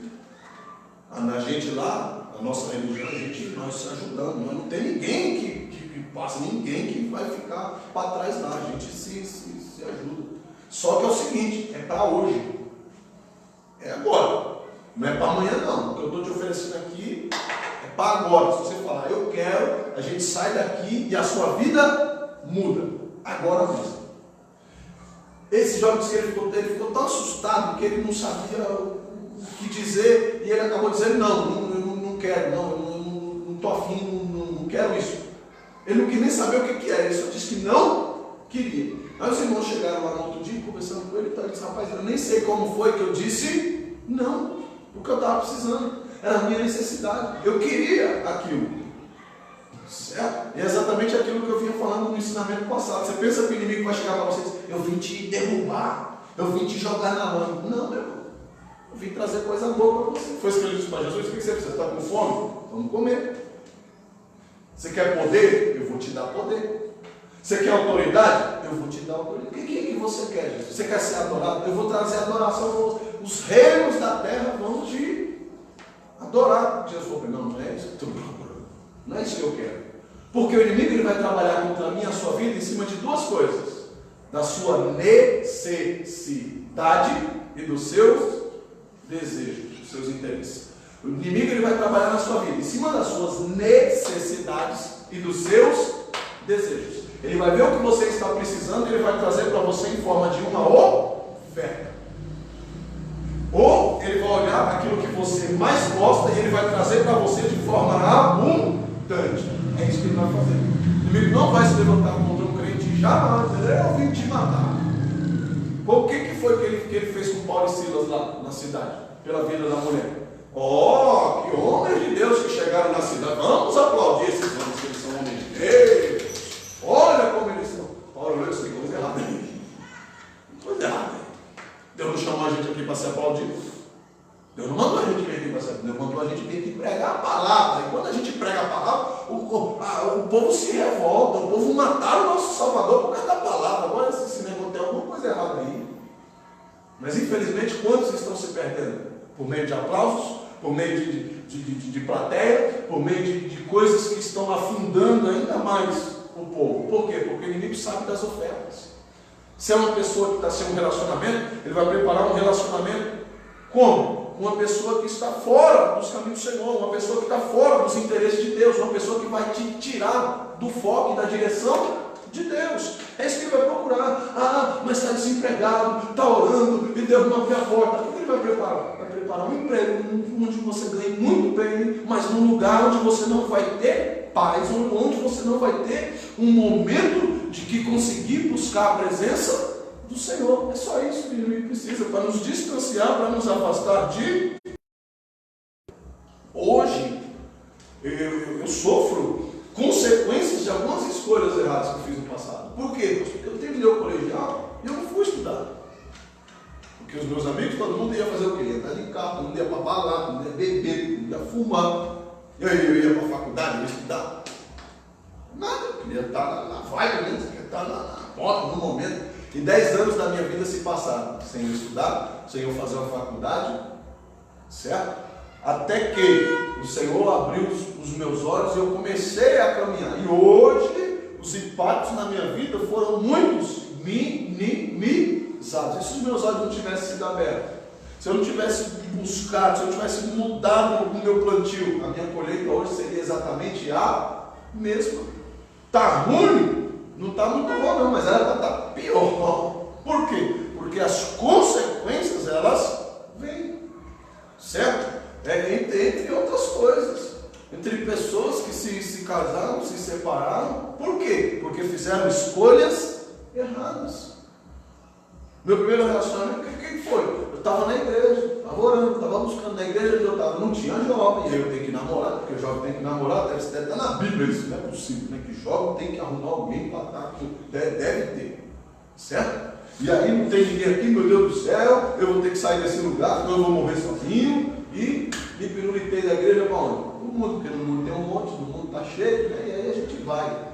S1: A gente lá, a nossa religião, nós se ajudamos, mas não tem ninguém que passa, ninguém que vai ficar para trás lá, a gente se ajuda. Só que é o seguinte, é para hoje. É agora, não é para amanhã não. O que eu estou te oferecendo aqui é para agora. Se você falar, eu quero, a gente sai daqui e a sua vida muda. Agora mesmo. Esse jovem disse que ele ficou tão assustado que ele não sabia o que dizer e ele acabou dizendo, não quero, não estou afim, não quero isso. Ele não queria nem saber o que era, ele só disse que não queria. Aí os irmãos chegaram lá no outro dia, conversando com ele, e ele disse, rapaz, eu nem sei como foi que eu disse não, porque eu estava precisando, era a minha necessidade, eu queria aquilo, certo? E é exatamente aquilo que eu vinha falando no ensinamento passado. Você pensa que o inimigo vai chegar para você e dizer, eu vim te derrubar, eu vim te jogar na lama. Não, meu irmão, eu vim trazer coisa boa para você. Foi isso que ele disse para Jesus, o que você precisa? Você está com fome? Vamos comer. Você quer poder? Eu vou te dar poder. Você quer autoridade? Eu vou te dar autoridade. O que você quer, Jesus? Você quer ser adorado? Eu vou trazer adoração. Os reinos da terra vão te adorar. Jesus falou, não é isso que eu estou procurando. Não é isso que eu quero. Porque o inimigo ele vai trabalhar contra a minha e a sua vida em cima de 2 coisas. Da sua necessidade e dos seus desejos, dos seus interesses. O inimigo ele vai trabalhar na sua vida em cima das suas necessidades e dos seus desejos. Ele vai ver o que você está precisando e ele vai trazer para você em forma de uma oferta. Ou ele vai olhar aquilo que você mais gosta e ele vai trazer para você de forma abundante. É isso que ele vai fazer. O inimigo não vai se levantar contra um crente jamais. Eu vim te matar. O que foi que ele fez com Paulo e Silas lá na cidade? Pela vida da mulher. Oh, que homens de Deus que chegaram na cidade. Vamos aplaudir esses homens que eles são homens de Deus. Olha como eles são. Paulo, eu sei coisa errada. Coisa errada. Deus não chamou a gente aqui para ser aplaudido. Deus não mandou a gente vir aqui para ser aplaudido. Deus mandou a gente vir aqui pregar a palavra. E quando a gente prega a palavra, o povo se revolta. O povo mataram o nosso Salvador por causa da palavra. Agora esse negócio tem alguma coisa errada aí. Mas infelizmente, quantos estão se perdendo? Por meio de aplausos, por meio de plateia, por meio de coisas que estão afundando ainda mais o povo. Por quê? Porque o inimigo sabe das ofertas. Se é uma pessoa que está sem um relacionamento, ele vai preparar um relacionamento como? Uma pessoa que está fora dos caminhos do Senhor, uma pessoa que está fora dos interesses de Deus, uma pessoa que vai te tirar do foco e da direção de Deus. É isso que ele vai procurar. Ah, mas está desempregado, está orando e Deus não abre a porta. O que ele vai preparar? Vai preparar um emprego onde você ganhe muito bem, mas num lugar onde você não vai ter paz, onde você não vai ter um momento de que conseguir buscar a presença do Senhor. É só isso que ele precisa, para nos distanciar, para nos afastar de... Hoje, eu sofro consequências de algumas escolhas erradas que eu fiz no passado. Por quê? Porque eu terminei o colegial e eu não fui estudar. Porque os meus amigos, todo mundo ia fazer o quê? Ia estar de carro, todo mundo ia para balada, todo mundo ia beber, todo mundo ia fumar. E aí eu ia para a faculdade, ia estudar. Nada, eu queria estar na vibe mesmo, eu queria estar na porta, no momento. E 10 anos da minha vida se passaram sem eu estudar, sem eu fazer uma faculdade, certo? Até que o Senhor abriu os meus olhos e eu comecei a caminhar. E hoje, os impactos na minha vida foram muitos, minimizados. E se os meus olhos não tivessem sido abertos? Se eu não tivesse buscado, se eu tivesse mudado o meu plantio, a minha colheita hoje seria exatamente a mesma. Está ruim? Não está muito bom não, mas ela vai estar pior. Por quê? Porque as consequências, elas vêm. Certo? Entre outras coisas. Entre pessoas que se casaram, se separaram. Por quê? Porque fizeram escolhas erradas. Meu primeiro relacionamento, o que foi? Eu estava na igreja, estava orando, estava buscando na igreja onde eu estava. Não tinha jovem, e aí eu tenho que namorar, porque o jovem tem que namorar, deve estar na Bíblia, isso não é possível, né? Que jovem tem que arrumar alguém para estar com. Deve ter. Certo? E aí não tem ninguém aqui, meu Deus do céu, eu vou ter que sair desse lugar, senão eu vou morrer sozinho. E me pirulitei da igreja para onde? No mundo, porque no mundo tem um monte, no mundo está cheio, né? E aí a gente vai.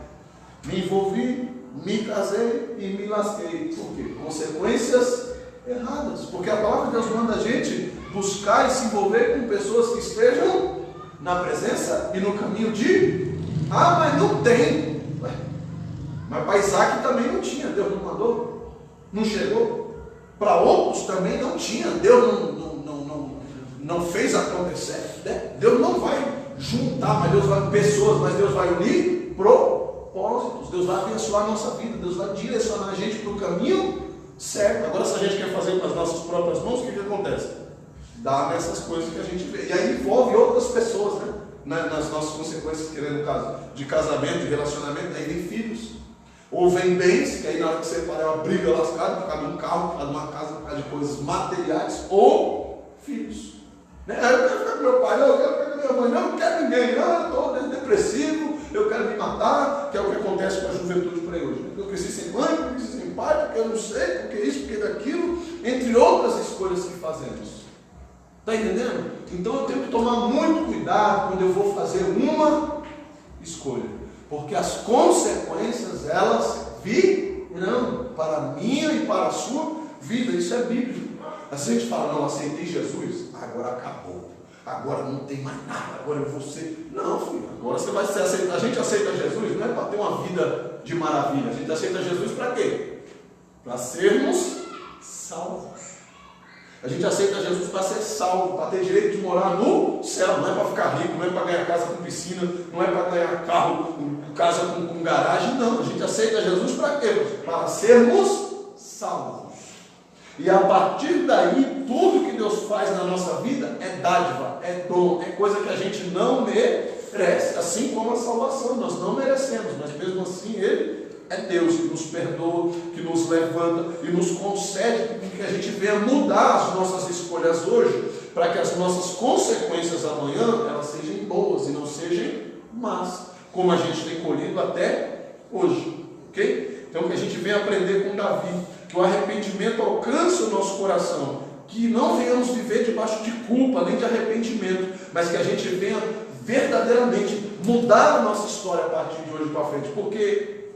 S1: Me envolvi, me casei e me lasquei. Por quê? Consequências erradas. Porque a palavra de Deus manda a gente buscar e se envolver com pessoas que estejam na presença e no caminho de... Ah, mas não tem. Ué, mas para Isaac também não tinha, Deus não mandou, não chegou. Para outros também não tinha, Deus não fez acontecer. Né? Deus não vai juntar, mas Deus vai pessoas, mas Deus vai unir propósitos. Deus vai abençoar a nossa vida, Deus vai direcionar a gente para o caminho certo. Agora, se a gente quer fazer com as nossas próprias mãos, o que acontece? Dá nessas coisas que a gente vê. E aí envolve outras pessoas, né? Nas nossas consequências, no caso de casamento, de relacionamento, aí vem filhos. Ou vem bens, que aí na hora que separa é uma briga lascada, por causa de um carro, por causa de uma casa, por causa de coisas materiais, ou filhos. Né? Eu quero ficar com meu pai, não, eu quero ficar com minha mãe, não quero ninguém, não, eu estou depressivo, eu quero me matar, que é o que acontece com a juventude por aí hoje. Eu cresci sem mãe, eu cresci sem pai, porque eu não sei, porque isso, porque daquilo, entre outras escolhas que fazemos. Está entendendo? Então eu tenho que tomar muito cuidado quando eu vou fazer uma escolha, porque as consequências, elas virão para a minha e para a sua vida. Isso é bíblico. Assim a gente fala, não, aceitei Jesus, agora acabou, agora não tem mais nada, agora eu vou ser... Não, filho, agora você vai ser aceito. A gente aceita Jesus não é para ter uma vida de maravilha, a gente aceita Jesus para quê? Para sermos salvos. A gente aceita Jesus para ser salvo, para ter direito de morar no céu, não é para ficar rico, não é para ganhar casa com piscina, não é para ganhar carro, casa com garagem, não. A gente aceita Jesus para quê? Para sermos salvos. E a partir daí, tudo que Deus faz na nossa vida é dádiva, é dom, é coisa que a gente não merece, assim como a salvação, nós não merecemos, mas mesmo assim Ele é Deus que nos perdoa, que nos levanta e nos concede que a gente venha mudar as nossas escolhas hoje, para que as nossas consequências amanhã, elas sejam boas e não sejam más, como a gente tem colhido até hoje, ok? Então que a gente venha aprender com Davi, que o arrependimento alcance o nosso coração, que não venhamos viver debaixo de culpa, nem de arrependimento, mas que a gente venha verdadeiramente mudar a nossa história a partir de hoje para frente, porque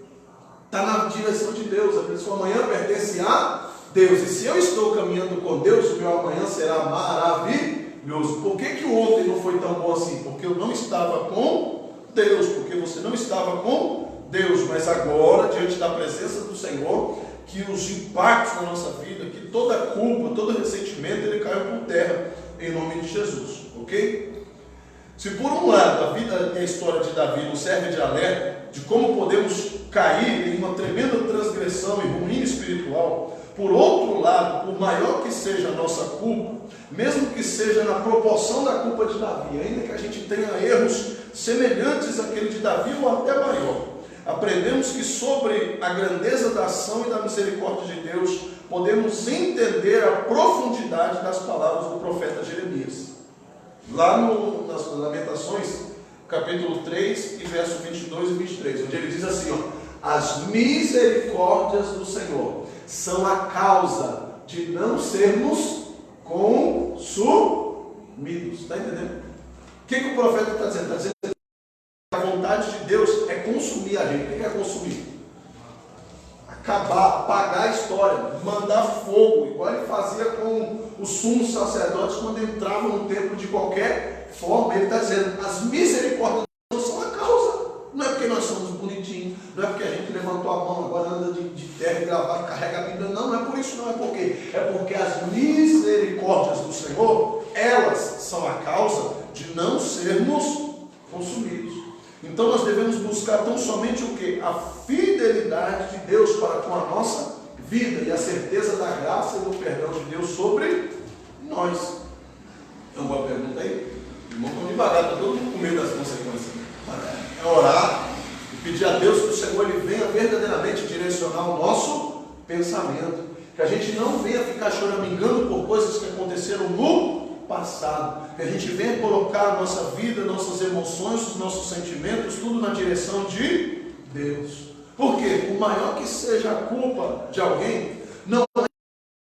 S1: está na direção de Deus, a sua amanhã pertence a Deus, e se eu estou caminhando com Deus, o meu amanhã será maravilhoso. Por que o ontem não foi tão bom assim? Porque eu não estava com Deus, porque você não estava com Deus, mas agora, diante da presença do Senhor, que os impactos na nossa vida, que toda culpa, todo ressentimento, ele caiu por terra, em nome de Jesus, ok? Se por um lado a vida e a história de Davi nos serve de alerta de como podemos cair em uma tremenda transgressão e ruína espiritual, por outro lado, por maior que seja a nossa culpa, mesmo que seja na proporção da culpa de Davi, ainda que a gente tenha erros semelhantes àquele de Davi ou até maior, aprendemos que sobre a grandeza da ação e da misericórdia de Deus, podemos entender a profundidade das palavras do profeta Jeremias. Lá nas Lamentações, capítulo 3, e verso 22 e 23, onde ele diz assim, ó, as misericórdias do Senhor são a causa de não sermos consumidos. Está entendendo? O que o profeta está dizendo? Está dizendo que a vontade de Deus é consumir a gente. O que é consumir? Acabar, apagar a história, mandar fogo, igual ele fazia com os sumos sacerdotes quando entravam no templo de qualquer forma. Ele está dizendo, as misericórdias de Deus são a causa. Não é porque nós somos bonitinhos, não é porque a gente levantou a mão, agora anda de terra e gravata, carrega a Bíblia. Não é por isso, não. É porque as misericórdias do Senhor, elas são a causa de não sermos consumidos. Então nós devemos buscar tão somente o quê? A fidelidade de Deus para com a nossa vida e a certeza da graça e do perdão de Deus sobre nós. É uma boa pergunta aí? Irmão, vamos devagar, está todo mundo com medo das consequências. É orar e pedir a Deus que o Senhor ele venha verdadeiramente direcionar o nosso pensamento. Que a gente não venha ficar choramingando por coisas que aconteceram no passado, que a gente venha colocar a nossa vida, nossas emoções, os nossos sentimentos, tudo na direção de Deus. Porque por maior que seja a culpa de alguém, não é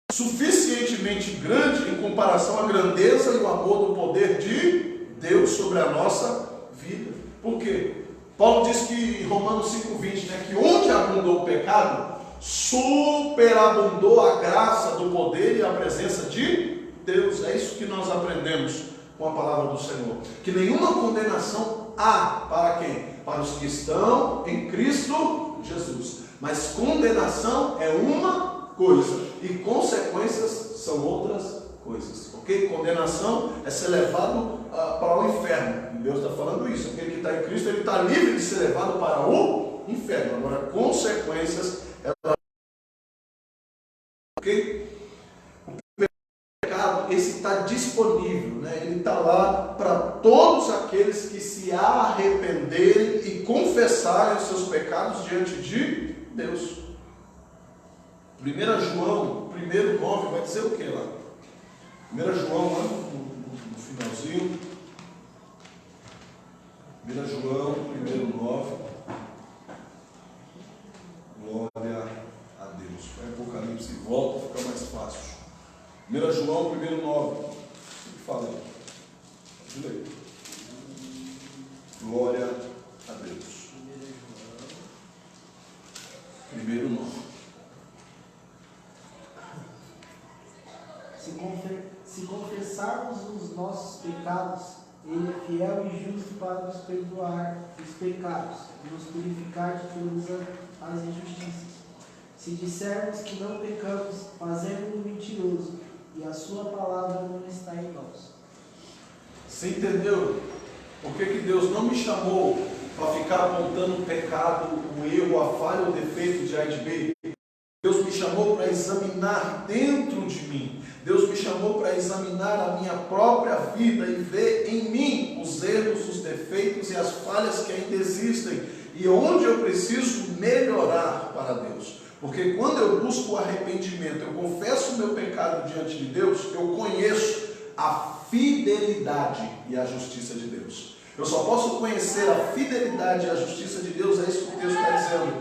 S1: suficientemente grande em comparação à grandeza e o amor do poder de Deus sobre a nossa vida. Por quê? Paulo diz que em Romanos 5,20, que onde abundou o pecado, superabundou a graça do poder e a presença de Deus. É isso que nós aprendemos com a palavra do Senhor. Que nenhuma condenação há para quem? Para os que estão em Cristo Jesus. Mas condenação é uma coisa e consequências são outras coisas. Ok? Condenação é ser levado para o inferno. E Deus está falando isso. Aquele que está em Cristo, ele está livre de ser levado para o inferno. Agora, consequências é... Ok? Esse está disponível, ele está lá para todos aqueles que se arrependerem e confessarem os seus pecados diante de Deus. 1 João 1,9 vai dizer o que lá? 1 João lá no finalzinho, 1 João 1,9, glória a Deus. Vai Apocalipse e volta, fica mais fácil. 1 João 1,9. O que fala aí? Pode ler. Glória a Deus. 1,9.
S2: Se confessarmos os nossos pecados, Ele é fiel e justo para nos perdoar os pecados e nos purificar de todas as injustiças. Se dissermos que não pecamos, fazemos-o mentiroso, e a sua palavra não está em nós.
S1: Você entendeu? Por que Deus não me chamou para ficar apontando o pecado, o erro, a falha, o defeito de A e de B? Deus me chamou para examinar dentro de mim. Deus me chamou para examinar a minha própria vida e ver em mim os erros, os defeitos e as falhas que ainda existem e onde eu preciso melhorar para Deus. Porque quando eu busco o arrependimento, eu confesso o meu pecado diante de Deus, eu conheço a fidelidade e a justiça de Deus. Eu só posso conhecer a fidelidade e a justiça de Deus, é isso que o texto está dizendo.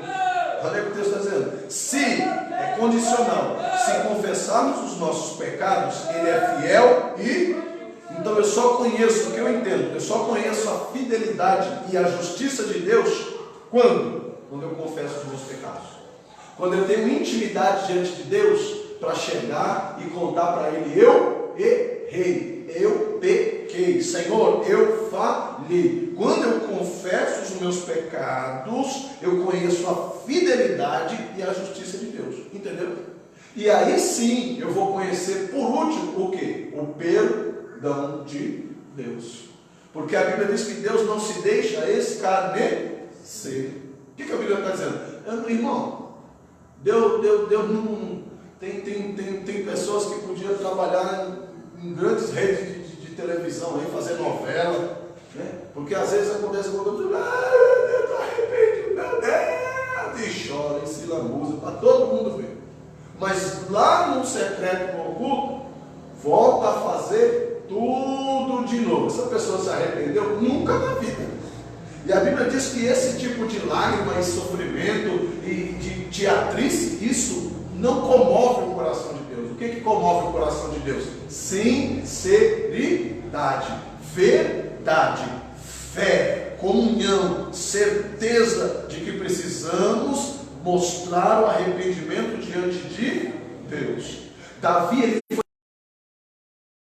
S1: Olha o que o texto está dizendo. Se, é condicional, se confessarmos os nossos pecados, Ele é fiel e... Então eu só conheço, o que eu entendo, eu só conheço a fidelidade e a justiça de Deus, quando? Quando eu confesso os meus pecados. Quando eu tenho intimidade diante de Deus, para chegar e contar para Ele, eu errei, eu pequei, Senhor, eu falhei. Quando eu confesso os meus pecados, eu conheço a fidelidade e a justiça de Deus. Entendeu? E aí sim eu vou conhecer por último o quê? O perdão de Deus. Porque a Bíblia diz que Deus não se deixa escarnecer. O que a Bíblia está dizendo? Irmão, Deus não... Tem pessoas que podiam trabalhar em grandes redes de televisão, aí, fazer novela, né? Porque às vezes acontece uma coisa, Deus está arrependido, meu Deus, e chora, e se lambuza, para todo mundo ver. Mas lá no secreto, no oculto, volta a fazer tudo de novo. Essa pessoa se arrependeu nunca na vida. E a Bíblia diz que esse tipo de lágrima e sofrimento e de teatrice, isso não comove o coração de Deus. O que comove o coração de Deus? Sinceridade, verdade, fé, comunhão, certeza de que precisamos mostrar o arrependimento diante de Deus. Davi, ele foi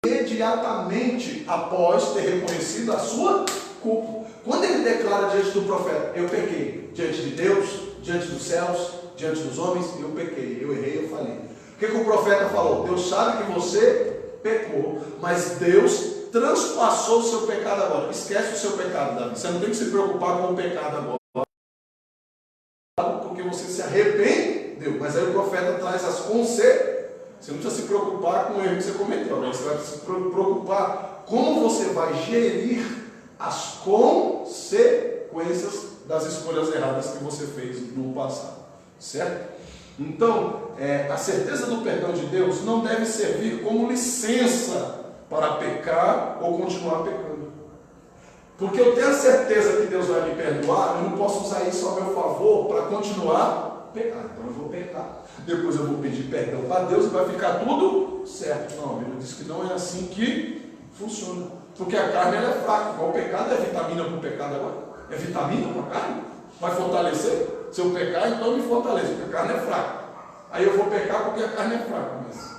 S1: imediatamente após ter reconhecido a sua culpa. Quando ele declara diante do profeta, eu pequei diante de Deus, diante dos céus, diante dos homens, eu pequei, eu errei, eu falei. O que o profeta falou? Deus sabe que você pecou, mas Deus transpassou o seu pecado agora. Esquece o seu pecado, Davi. Você não tem que se preocupar com o pecado agora, porque você se arrependeu. Mas aí o profeta traz as consequências. Você não precisa se preocupar com o erro que você cometeu, mas você vai se preocupar como você vai gerir as consequências das escolhas erradas que você fez no passado. Certo? Então, a certeza do perdão de Deus não deve servir como licença para pecar ou continuar pecando. Porque eu tenho a certeza que Deus vai me perdoar, eu não posso usar isso a meu favor para continuar pecando. Então eu vou pecar, depois eu vou pedir perdão para Deus e vai ficar tudo certo. Não, a Bíblia diz que não é assim que funciona. Porque a carne ela é fraca. O pecado é vitamina para o pecado agora? É vitamina para a carne? Vai fortalecer? Se eu pecar, então me fortaleça, porque a carne é fraca. Aí eu vou pecar porque a carne é fraca. Mas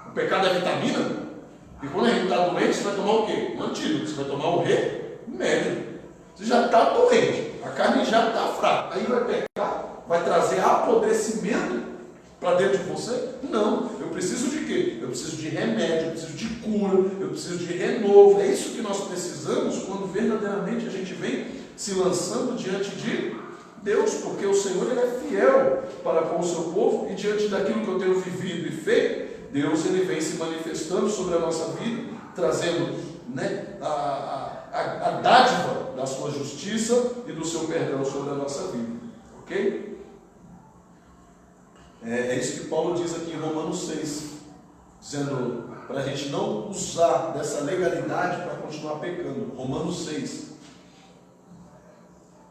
S1: o pecado é vitamina? E quando a gente está doente, você vai tomar o quê? Um antídoto. Você vai tomar o remédio. Você já está doente, a carne já está fraca. Aí vai pecar, vai trazer apodrecimento para dentro de você? Não. Eu preciso de quê? Eu preciso de remédio, eu preciso de cura, eu preciso de renovo. É isso que nós precisamos quando verdadeiramente a gente vem se lançando diante de Deus, porque o Senhor ele é fiel para com o seu povo, e diante daquilo que eu tenho vivido e feito, Deus ele vem se manifestando sobre a nossa vida, trazendo, né, a dádiva da sua justiça e do seu perdão sobre a nossa vida. Ok? É isso que Paulo diz aqui em Romanos 6, dizendo para a gente não usar dessa legalidade para continuar pecando. Romanos 6.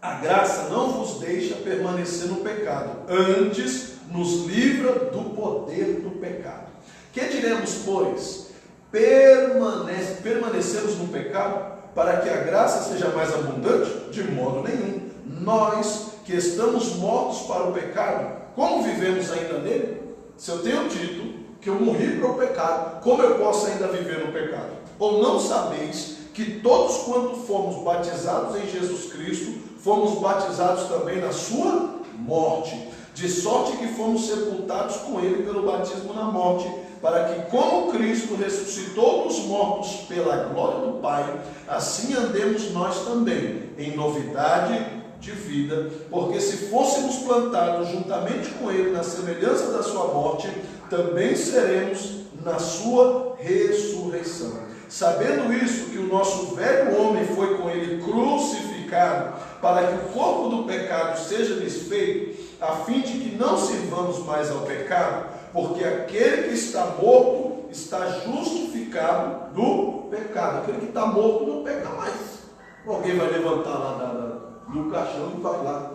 S1: A graça não vos deixa permanecer no pecado, antes nos livra do poder do pecado. Que diremos, pois? Permanecemos no pecado para que a graça seja mais abundante? De modo nenhum. Nós que estamos mortos para o pecado, como vivemos ainda nele? Se eu tenho dito que eu morri para o pecado, como eu posso ainda viver no pecado? Ou não sabeis que todos quanto fomos batizados em Jesus Cristo, fomos batizados também na sua morte, de sorte que fomos sepultados com ele pelo batismo na morte, para que como Cristo ressuscitou dos mortos pela glória do Pai, assim andemos nós também em novidade de vida, porque se fôssemos plantados juntamente com ele na semelhança da sua morte, também seremos na sua ressurreição. Sabendo isso, que o nosso velho homem foi com ele crucificado, para que o corpo do pecado seja desfeito, a fim de que não sirvamos mais ao pecado, porque aquele que está morto está justificado do pecado. Aquele que está morto não peca mais. Alguém vai levantar lá do caixão e vai lá.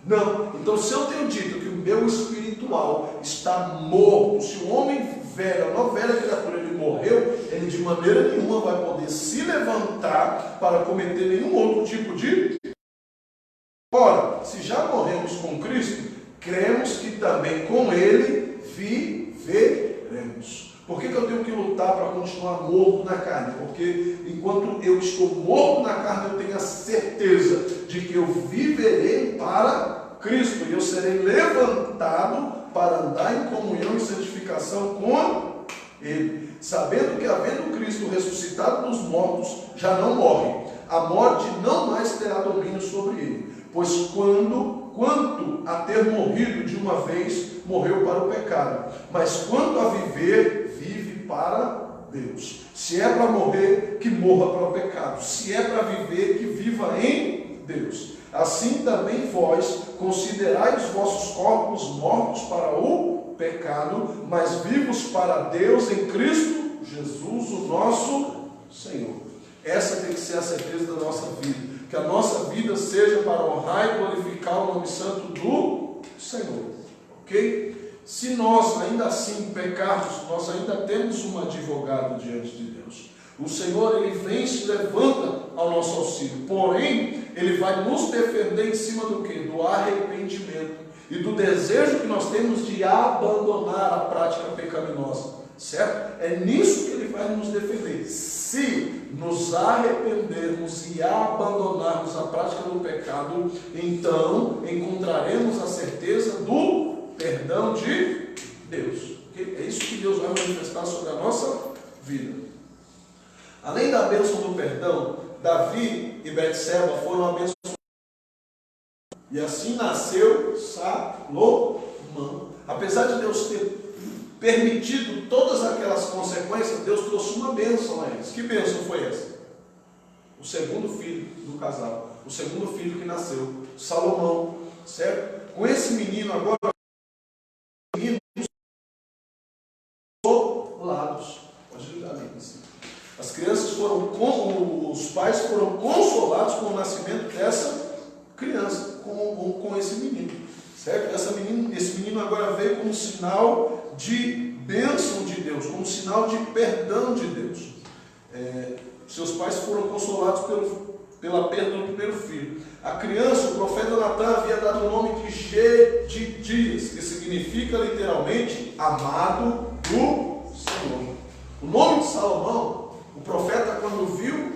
S1: Não. Então, se eu tenho dito que o meu espiritual está morto, se o homem velho, a nova velha criatura, ele morreu, ele de maneira nenhuma vai poder se levantar para cometer nenhum outro tipo de... Ora, se já morremos com Cristo, cremos que também com ele viveremos. viveremos. Por que eu tenho que lutar para continuar morto na carne? Porque enquanto eu estou morto na carne, eu tenho a certeza de que eu viverei para Cristo. E eu serei levantado para andar em comunhão e santificação com Ele. Sabendo que, havendo Cristo ressuscitado dos mortos, já não morre. A morte não mais terá domínio sobre ele. Pois quanto a ter morrido de uma vez, morreu para o pecado. Mas quanto a viver, vive para Deus. Se é para morrer, que morra para o pecado. Se é para viver, que viva em Deus. Assim também vós considerai os vossos corpos mortos para o pecado, mas vivos para Deus em Cristo Jesus, o nosso Senhor. Essa tem que ser a certeza da nossa vida. Que a nossa vida seja para honrar e glorificar o nome santo do Senhor. Ok? Se nós ainda assim pecarmos, nós ainda temos um advogado diante de Deus. O Senhor, Ele vem e se levanta ao nosso auxílio. Porém, Ele vai nos defender em cima do quê? Do arrependimento e do desejo que nós temos de abandonar a prática pecaminosa. Certo? É nisso que Ele vai nos defender. Se nos arrependermos e abandonarmos a prática do pecado, então encontraremos a certeza do perdão de Deus. Okay? É isso que Deus vai manifestar sobre a nossa vida. Além da bênção do perdão, Davi e Betseba foram abençoados. E assim nasceu Salomão. Apesar de Deus ter permitido todas aquelas consequências, Deus trouxe uma bênção a eles. Que bênção foi essa? O segundo filho do casal. O segundo filho que nasceu, Salomão. Certo? Com esse menino agora, consolados. Pode ligar ali em cima. As crianças os pais foram consolados com o nascimento dessa criança, com esse menino. Certo? Esse menino agora veio como sinal de bênção de Deus, como sinal de perdão de Deus. Seus pais foram consolados pela perda do primeiro filho. A criança, o profeta Natan havia dado o nome de Gedidias, que significa literalmente amado do Senhor. O nome de Salomão, o profeta, quando viu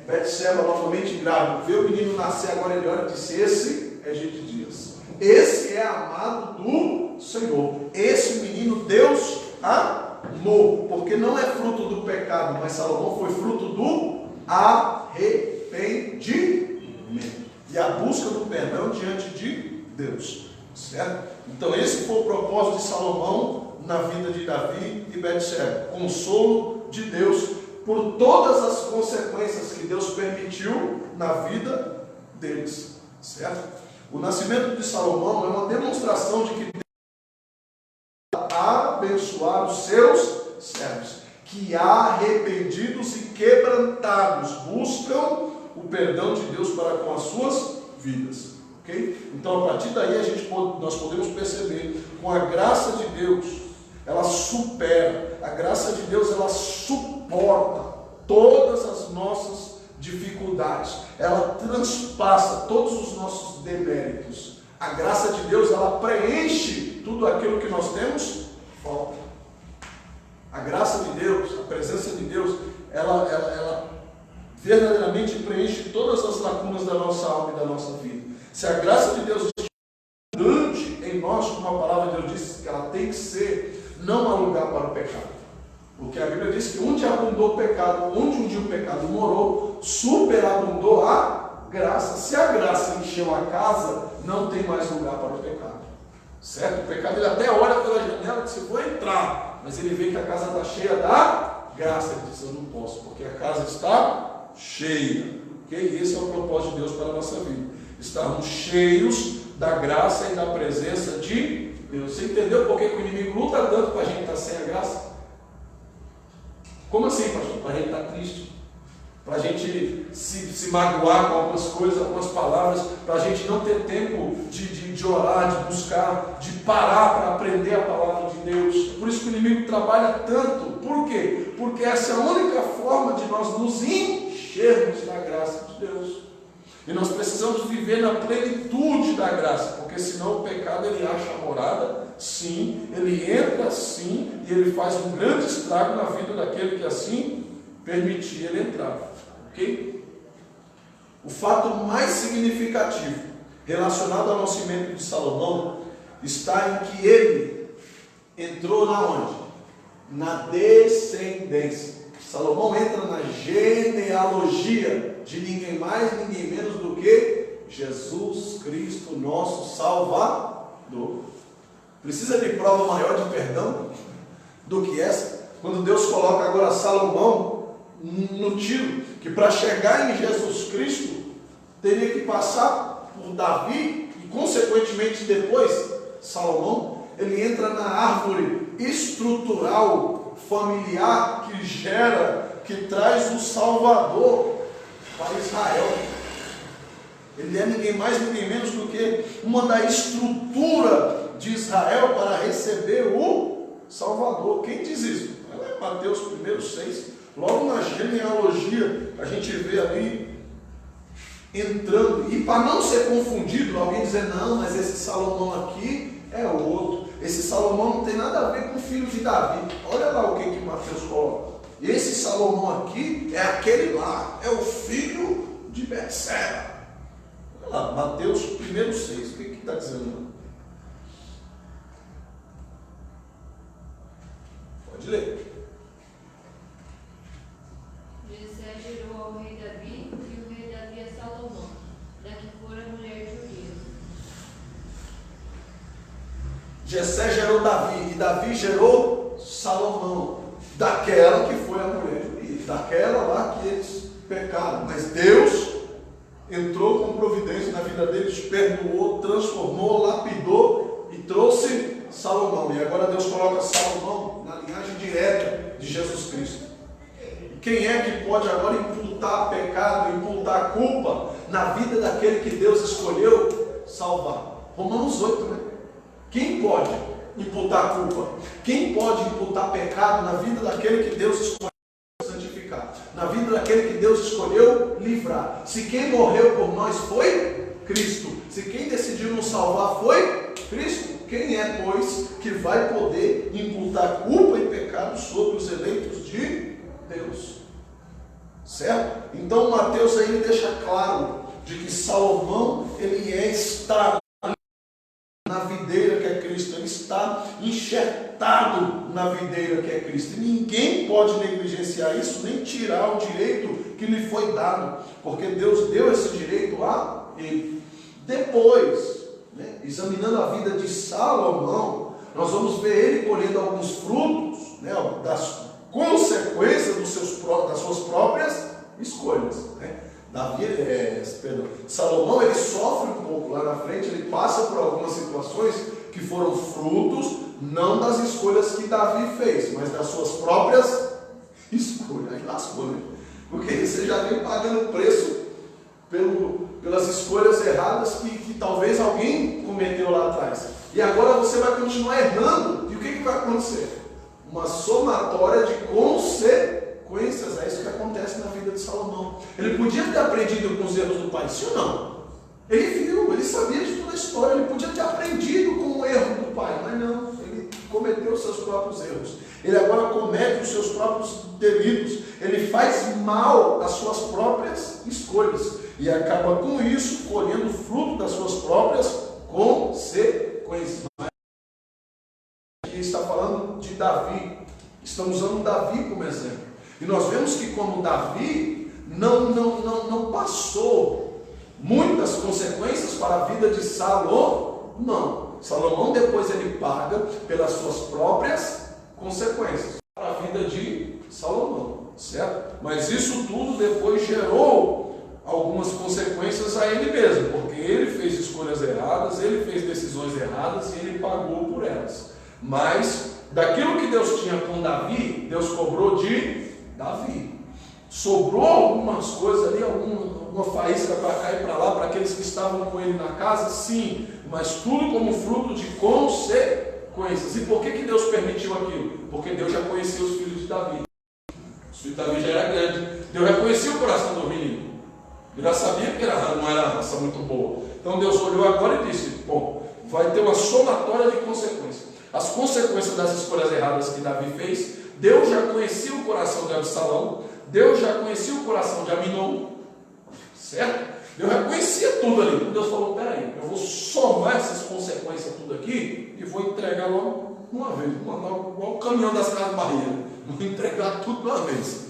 S1: Betseba novamente grávida, viu o menino nascer, agora ele olha e disse: esse é Gedidias. Esse é amado do Senhor. Esse menino Deus amou, porque não é fruto do pecado, mas Salomão foi fruto do arrependimento e a busca do perdão diante de Deus. Certo? Então esse foi o propósito de Salomão na vida de Davi e Betseba. Consolo de Deus por todas as consequências que Deus permitiu na vida deles. Certo? O nascimento de Salomão é uma demonstração de que Deus vai abençoar os seus servos, que arrependidos e quebrantados buscam o perdão de Deus para com as suas vidas. Okay? Então, a partir daí, nós podemos perceber, com a graça de Deus, ela supera, a graça de Deus, ela suporta todas as nossas dificuldades, ela transpassa todos os nossos deméritos. A graça de Deus, ela preenche tudo aquilo que nós temos falta. A graça de Deus, a presença de Deus, ela verdadeiramente preenche todas as lacunas da nossa alma e da nossa vida. Se a graça de Deus estiver abundante em nós, como a palavra de Deus diz que ela tem que ser, não há lugar para o pecado. Porque a Bíblia diz que onde abundou o pecado, onde um dia o pecado morou, superabundou a graça. Se a graça encheu a casa, não tem mais lugar para o pecado. Certo? O pecado, ele até olha pela janela e diz: vou entrar. Mas ele vê que a casa está cheia da graça. Ele diz: eu não posso, porque a casa está cheia. Okay? Esse é o propósito de Deus para a nossa vida. Estarmos cheios da graça e da presença de Deus. Você entendeu por que o inimigo luta tanto para a gente estar sem a graça? Como assim, pastor? Para a gente estar triste, para a gente se magoar com algumas coisas, algumas palavras, para a gente não ter tempo de orar, de buscar, de parar para aprender a palavra de Deus. Por isso que o inimigo trabalha tanto. Por quê? Porque essa é a única forma de nós nos enchermos da graça de Deus. E nós precisamos viver na plenitude da graça, porque senão o pecado ele acha morada, sim, ele entra sim, e ele faz um grande estrago na vida daquele que assim permitir ele entrar. Ok? O fato mais significativo relacionado ao nascimento de Salomão está em que ele entrou na onde? Na descendência. Salomão entra na genealogia de ninguém mais, ninguém menos do que Jesus Cristo, nosso Salvador. Precisa de prova maior de perdão do que essa? Quando Deus coloca agora Salomão no tiro, que para chegar em Jesus Cristo teria que passar por Davi e consequentemente depois Salomão, ele entra na árvore estrutural familiar que gera, que traz o Salvador para Israel. Ele é ninguém mais, ninguém menos do que uma da estrutura de Israel para receber o Salvador. Quem diz isso? É Mateus 1:6. Logo na genealogia, a gente vê ali entrando. E para não ser confundido, alguém dizer, não, mas esse Salomão aqui é outro. Esse Salomão não tem nada a ver com o filho de Davi. Olha lá o que Mateus coloca. Esse Salomão aqui é aquele lá, é o filho de Betseba. Olha lá, Mateus 1:6. O que está dizendo? Pode ler.
S3: Jessé gerou ao rei Davi, e o rei Davi a Salomão, da que fora mulher de Urias.
S1: Jessé gerou Davi, e Davi gerou Salomão, daquela que foi a mulher de Urias, daquela lá que eles pecaram. Mas Deus entrou com providência na vida deles, perdoou, transformou, lapidou e trouxe Salomão. E agora Deus coloca Salomão na linhagem direta de Jesus Cristo. Quem é que pode agora imputar pecado, imputar culpa na vida daquele que Deus escolheu salvar? Romanos 8, né? Quem pode imputar culpa? Quem pode imputar pecado na vida daquele que Deus escolheu santificar? Na vida daquele que Deus escolheu livrar? Se quem morreu por nós foi Cristo, se quem decidiu nos salvar foi Cristo, quem é, pois, que vai poder imputar culpa e pecado sobre os eleitos de Deus? Certo? Então Mateus aí deixa claro de que Salomão ele está na videira que é Cristo, ele está enxertado na videira que é Cristo. E ninguém pode negligenciar isso, nem tirar o direito que lhe foi dado, porque Deus deu esse direito a ele. Depois, né, examinando a vida de Salomão, nós vamos ver ele colhendo alguns frutos, né, das consequências das suas próprias escolhas. Né? Salomão ele sofre um pouco lá na frente, ele passa por algumas situações que foram frutos não das escolhas que Davi fez, mas das suas próprias escolhas. Aí lascou, né? Porque você já vem pagando preço pelas escolhas erradas que talvez alguém cometeu lá atrás. E agora você vai continuar errando. E o que vai acontecer? Uma somatória de consequências. É isso que acontece na vida de Salomão. Ele podia ter aprendido com os erros do pai, sim ou não? Ele viu, ele sabia de toda a história, ele podia ter aprendido com o erro do pai, mas não, ele cometeu os seus próprios erros. Ele agora comete os seus próprios delitos, ele faz mal às suas próprias escolhas e acaba com isso colhendo fruto das suas próprias consequências. Aqui está falando de Davi, estamos usando Davi como exemplo. E nós vemos que como Davi não passou muitas consequências para a vida de Salomão. Não. Salomão depois ele paga pelas suas próprias consequências para a vida de Salomão, certo? Mas isso tudo depois gerou algumas consequências a ele mesmo, porque ele fez escolhas erradas, ele fez decisões erradas e ele pagou por elas. Mas daquilo que Deus tinha com Davi, Deus cobrou de Davi. Sobrou algumas coisas ali, alguma faísca para cá e para lá, para aqueles que estavam com ele na casa, sim, mas tudo como fruto de consequências. E por que Deus permitiu aquilo? Porque Deus já conhecia os filhos de Davi. Os filhos de Davi já eram grandes. Deus já conhecia o coração do menino.
S4: Eu já sabia que não era uma raça muito boa. Então Deus olhou agora e disse: bom, vai ter uma somatória de consequências. As consequências das escolhas erradas que Davi fez, Deus já conhecia o coração de Absalão, Deus já conhecia o coração de Aminon, certo? Deus já conhecia tudo ali. Então Deus falou: peraí, eu vou somar essas consequências tudo aqui e vou entregar logo uma vez, vou mandar igual o caminhão das Casas Bahia, vou entregar tudo de uma vez.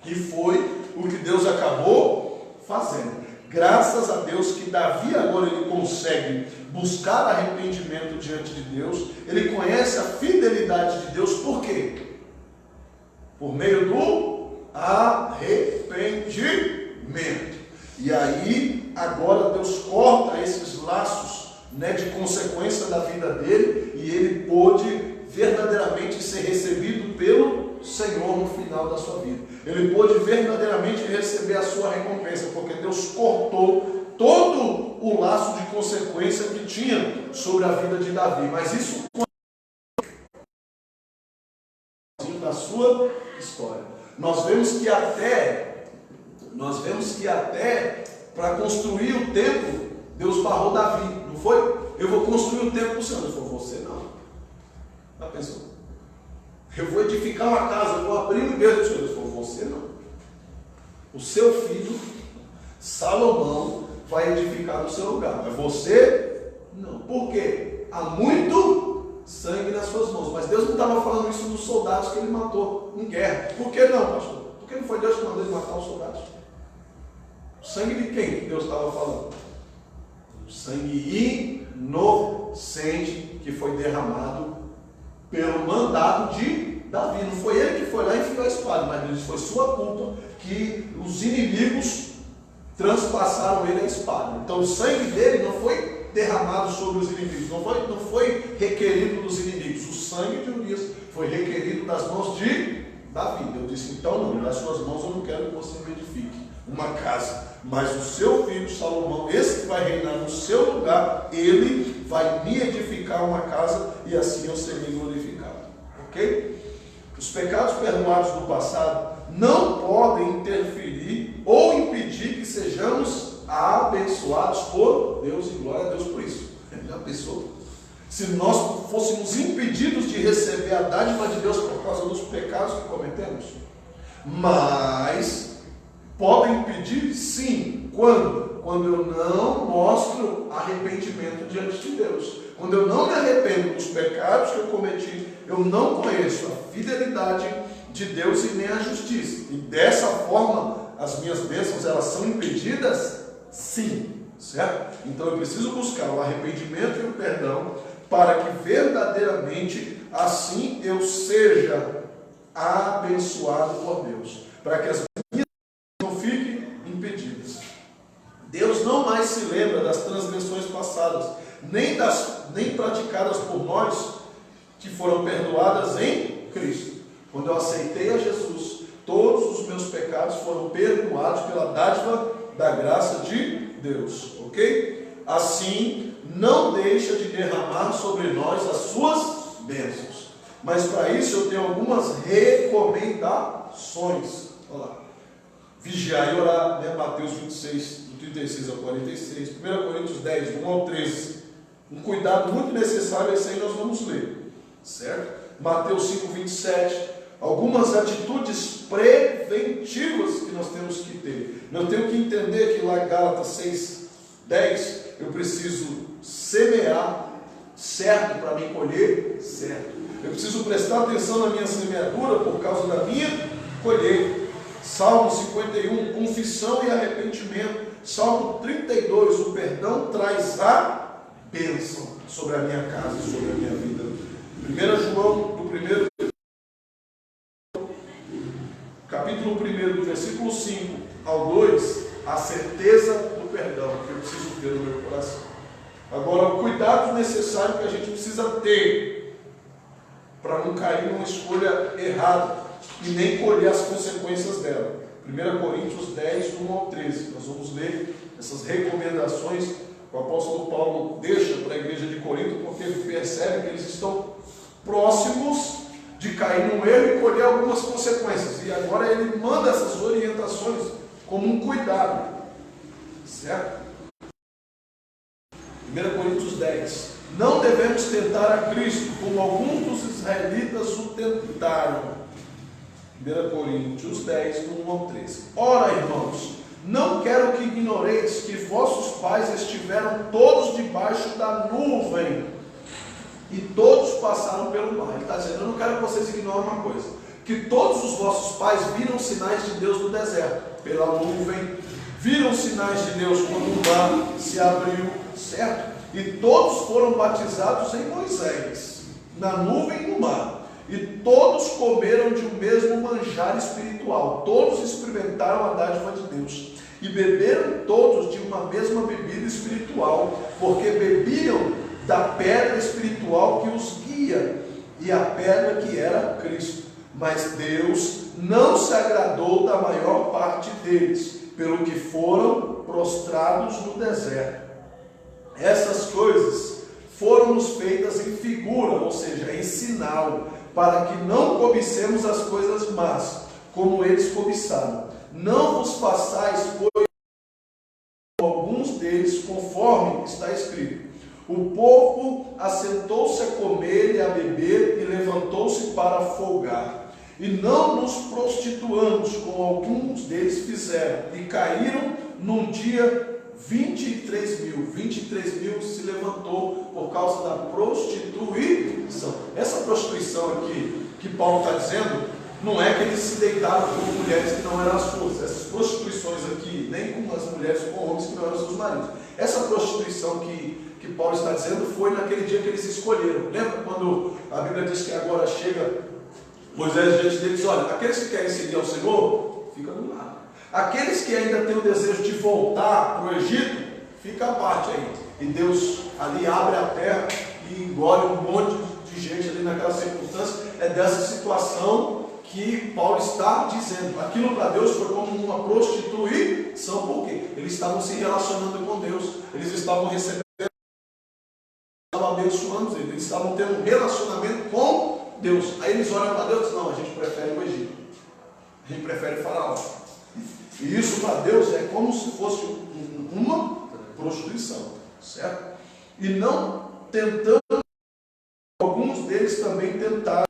S4: E foi o que Deus acabou fazendo. Graças a Deus que Davi agora ele consegue buscar arrependimento diante de Deus, ele conhece a fidelidade de Deus, por quê? Por meio do arrependimento. E aí, agora Deus corta esses laços, né, de consequência da vida dele, e ele pôde verdadeiramente ser recebido pelo Senhor no final da sua vida. Ele pôde verdadeiramente receber a sua recompensa, porque Deus cortou todo o laço de consequência que tinha sobre a vida de Davi. Mas isso da sua história. Nós vemos que até para construir o templo, Deus barrou Davi, não foi? Eu vou construir o templo para o Senhor. Ele falou: você não. Já pensou? Eu vou edificar uma casa, eu vou abrir uma igreja do Senhor. Ele falou: você não. O seu filho, Salomão, vai edificar no seu lugar. Mas você não. Por quê? Há muito sangue nas suas mãos. Mas Deus não estava falando isso dos soldados que ele matou em guerra. Por que não, pastor? Porque não foi Deus que mandou ele matar os soldados. O sangue de quem que Deus estava falando? O sangue inocente que foi derramado pelo mandado de Davi. Não foi ele que foi lá e enfiou a espada, mas Deus, foi sua culpa que os inimigos transpassaram ele a espada. Então o sangue dele não foi derramado sobre os inimigos, não foi requerido dos inimigos. O sangue de Urias foi requerido das mãos de Davi. Eu disse: então não, nas suas mãos eu não quero que você me edifique uma casa, mas o seu filho Salomão, esse que vai reinar no seu lugar, ele vai me edificar uma casa e assim eu serei glorificado. Ok? Os pecados perdoados do passado não podem interferir ou impedir que sejamos abençoados por Deus, e glória a Deus por isso. Já pensou? Se nós fôssemos impedidos de receber a dádiva de Deus por causa dos pecados que cometemos? Mas podem impedir, sim. Quando? Quando eu não mostro arrependimento diante de Deus. Quando eu não me arrependo dos pecados que eu cometi, eu não conheço a fidelidade de Deus e nem a justiça. E dessa forma, as minhas bênçãos, elas são impedidas? Sim. Certo? Então eu preciso buscar o arrependimento e o perdão para que verdadeiramente assim eu seja abençoado por Deus. Para que as minhas não fiquem impedidas. Deus não mais se lembra das transgressões passadas, nem praticadas por nós, que foram perdoadas em Cristo. Quando eu aceitei a Jesus, todos os meus pecados foram perdoados pela dádiva da graça de Deus, ok? Assim, não deixa de derramar sobre nós as suas bênçãos. Mas para isso eu tenho algumas recomendações. Olha lá. Vigiar e orar, né? Mateus 26, do 36 ao 46. 1 Coríntios 10, do 1 ao 13. Um cuidado muito necessário, esse aí nós vamos ler. Certo? Mateus 5, 27. Algumas atitudes preventivas que nós temos que ter. Eu tenho que entender que lá em Gálatas 6, 10, eu preciso semear certo para me colher certo. Eu preciso prestar atenção na minha semeadura por causa da minha colheita. Salmo 51, confissão e arrependimento. Salmo 32, o perdão traz a bênção sobre a minha casa e sobre a minha vida. 1 João, do primeiro capítulo 1, do versículo 5 ao 2, a certeza do perdão que eu preciso ter no meu coração. Agora, o cuidado necessário que a gente precisa ter para não cair numa escolha errada e nem colher as consequências dela. 1 Coríntios 10, 1 ao 13. Nós vamos ler essas recomendações que o apóstolo Paulo deixa para a igreja de Corinto, porque ele percebe que eles estão próximos de cair num erro e colher algumas consequências. E agora ele manda essas orientações como um cuidado. Certo? 1 Coríntios 10. Não devemos tentar a Cristo, como alguns dos israelitas o tentaram. 1 Coríntios 10, do 1 ao 13. Ora, irmãos, não quero que ignoreis que vossos pais estiveram todos debaixo da nuvem, e todos passaram pelo mar. Ele está dizendo, eu não quero que vocês ignorem uma coisa, que todos os vossos pais viram sinais de Deus no deserto, pela nuvem, viram sinais de Deus quando o mar se abriu, certo? E todos foram batizados em Moisés, na nuvem e no mar. E todos comeram de um mesmo manjar espiritual, todos experimentaram a dádiva de Deus. E beberam todos de uma mesma bebida espiritual, porque bebiam da pedra espiritual que os guia, e a pedra que era Cristo. Mas Deus não se agradou da maior parte deles, pelo que foram prostrados no deserto. Essas coisas foram-nos feitas em figura, ou seja, em sinal, para que não cobicemos as coisas más, como eles cobiçaram. Não vos façais, pois, alguns deles, conforme está escrito. O povo assentou-se a comer e a beber e levantou-se para folgar. E não nos prostituamos, como alguns deles fizeram, e caíram num dia 23 mil. 23 mil se levantou por causa da prostituição. Essa prostituição aqui que Paulo está dizendo, não é que eles se deitaram com mulheres que não eram as suas. Essas prostituições aqui, nem com as mulheres, com homens que não eram seus maridos. Essa prostituição que Paulo está dizendo foi naquele dia que eles escolheram. Lembra quando a Bíblia diz que agora chega Moisés diante deles, olha, aqueles que querem seguir ao Senhor, fica do lado. Aqueles que ainda têm o desejo de voltar para o Egito, fica à parte aí. E Deus ali abre a terra e engole um monte de gente ali naquela circunstância. É dessa situação que Paulo está dizendo. Aquilo para Deus foi como uma prostituição, por quê? Eles estavam se relacionando com Deus, eles estavam recebendo, estavam abençoando eles estavam tendo um relacionamento com Deus. Aí eles olham para Deus e dizem, não, a gente prefere o Egito, a gente prefere Faraó. E isso para Deus é como se fosse uma prostituição, certo? E não tentando, alguns deles também tentaram,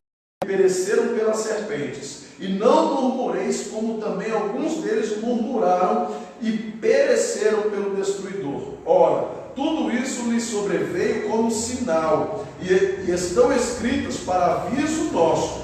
S4: pereceram pelas serpentes. E não murmureis, como também alguns deles murmuraram e pereceram pelo destruidor. Ora, tudo isso lhes sobreveio como sinal, e estão escritas para aviso nosso,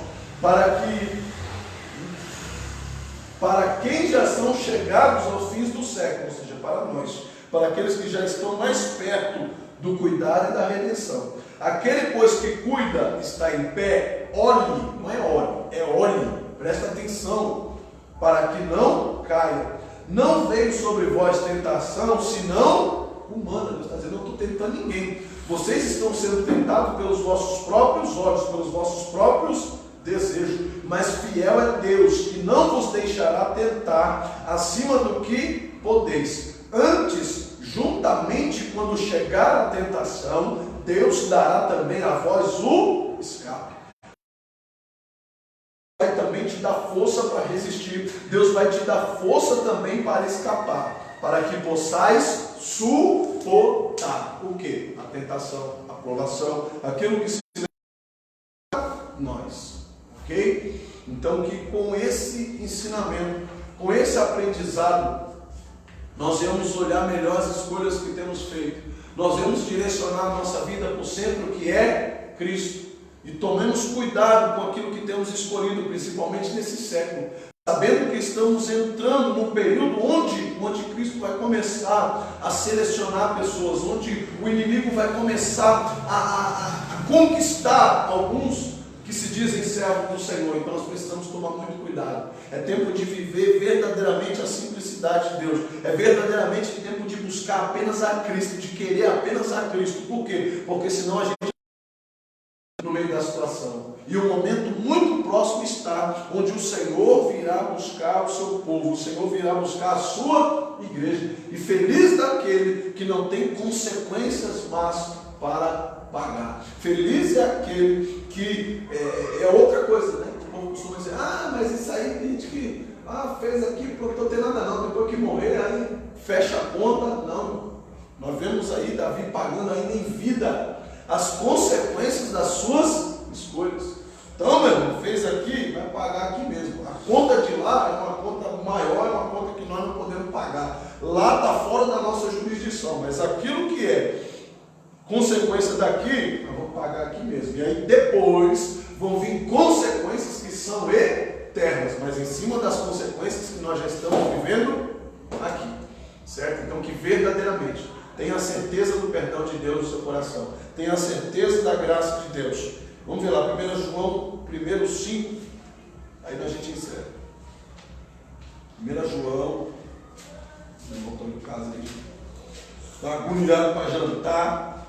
S4: para quem já são chegados aos fins do século, ou seja, para nós, para aqueles que já estão mais perto do cuidado e da redenção. Aquele, pois, que cuida está em pé, olhe, não é ore, é olhe, presta atenção, para que não caia. Não veio sobre vós tentação, senão humana. Deus está dizendo, eu não estou tentando ninguém. Vocês estão sendo tentados pelos vossos próprios olhos, pelos vossos próprios desejos, mas fiel é Deus, que não vos deixará tentar acima do que podeis. Antes, juntamente quando chegar a tentação, Deus dará também a vós o escape. Vai também te dar força para resistir. Deus vai te dar força também para escapar, para que possais suportar o que? A tentação, a provação, aquilo que se nós, ok? Então que com esse ensinamento, com esse aprendizado, nós vamos olhar melhor as escolhas que temos feito, nós vamos direcionar a nossa vida para o centro que é Cristo, e tomemos cuidado com aquilo que temos escolhido, principalmente nesse século, sabendo que estamos entrando num período onde o anticristo vai começar a selecionar pessoas, onde o inimigo vai começar a conquistar alguns que se dizem servos do Senhor. Então nós precisamos tomar muito cuidado. É tempo de viver verdadeiramente a simplicidade de Deus. É verdadeiramente tempo de buscar apenas a Cristo, de querer apenas a Cristo. Por quê? Porque senão a gente no meio da situação. E o momento muito próximo está, onde o Senhor virá buscar o seu povo, o Senhor virá buscar a sua igreja. E feliz daquele que não tem consequências más para pagar. Feliz é aquele que é outra coisa, né? O povo costuma dizer, mas isso aí tem gente que fez aqui, não tem nada não, depois que morrer, aí fecha a conta. Não. Nós vemos aí Davi pagando ainda em vida as consequências das suas escolhas. Então, meu irmão, fez aqui, vai pagar aqui mesmo. A conta de lá é uma conta maior, é uma conta que nós não podemos pagar. Lá está fora da nossa jurisdição, mas aquilo que é consequência daqui, nós vamos pagar aqui mesmo. E aí depois vão vir consequências que são eternas, mas em cima das consequências que nós já estamos vivendo aqui, certo? Então que verdadeiramente tenha a certeza do perdão de Deus no seu coração, tenha a certeza da graça de Deus. Vamos ver lá, 1 João, 5, aí a gente encerra. 1 João, meu irmão está em casa aí, está agoniado para jantar.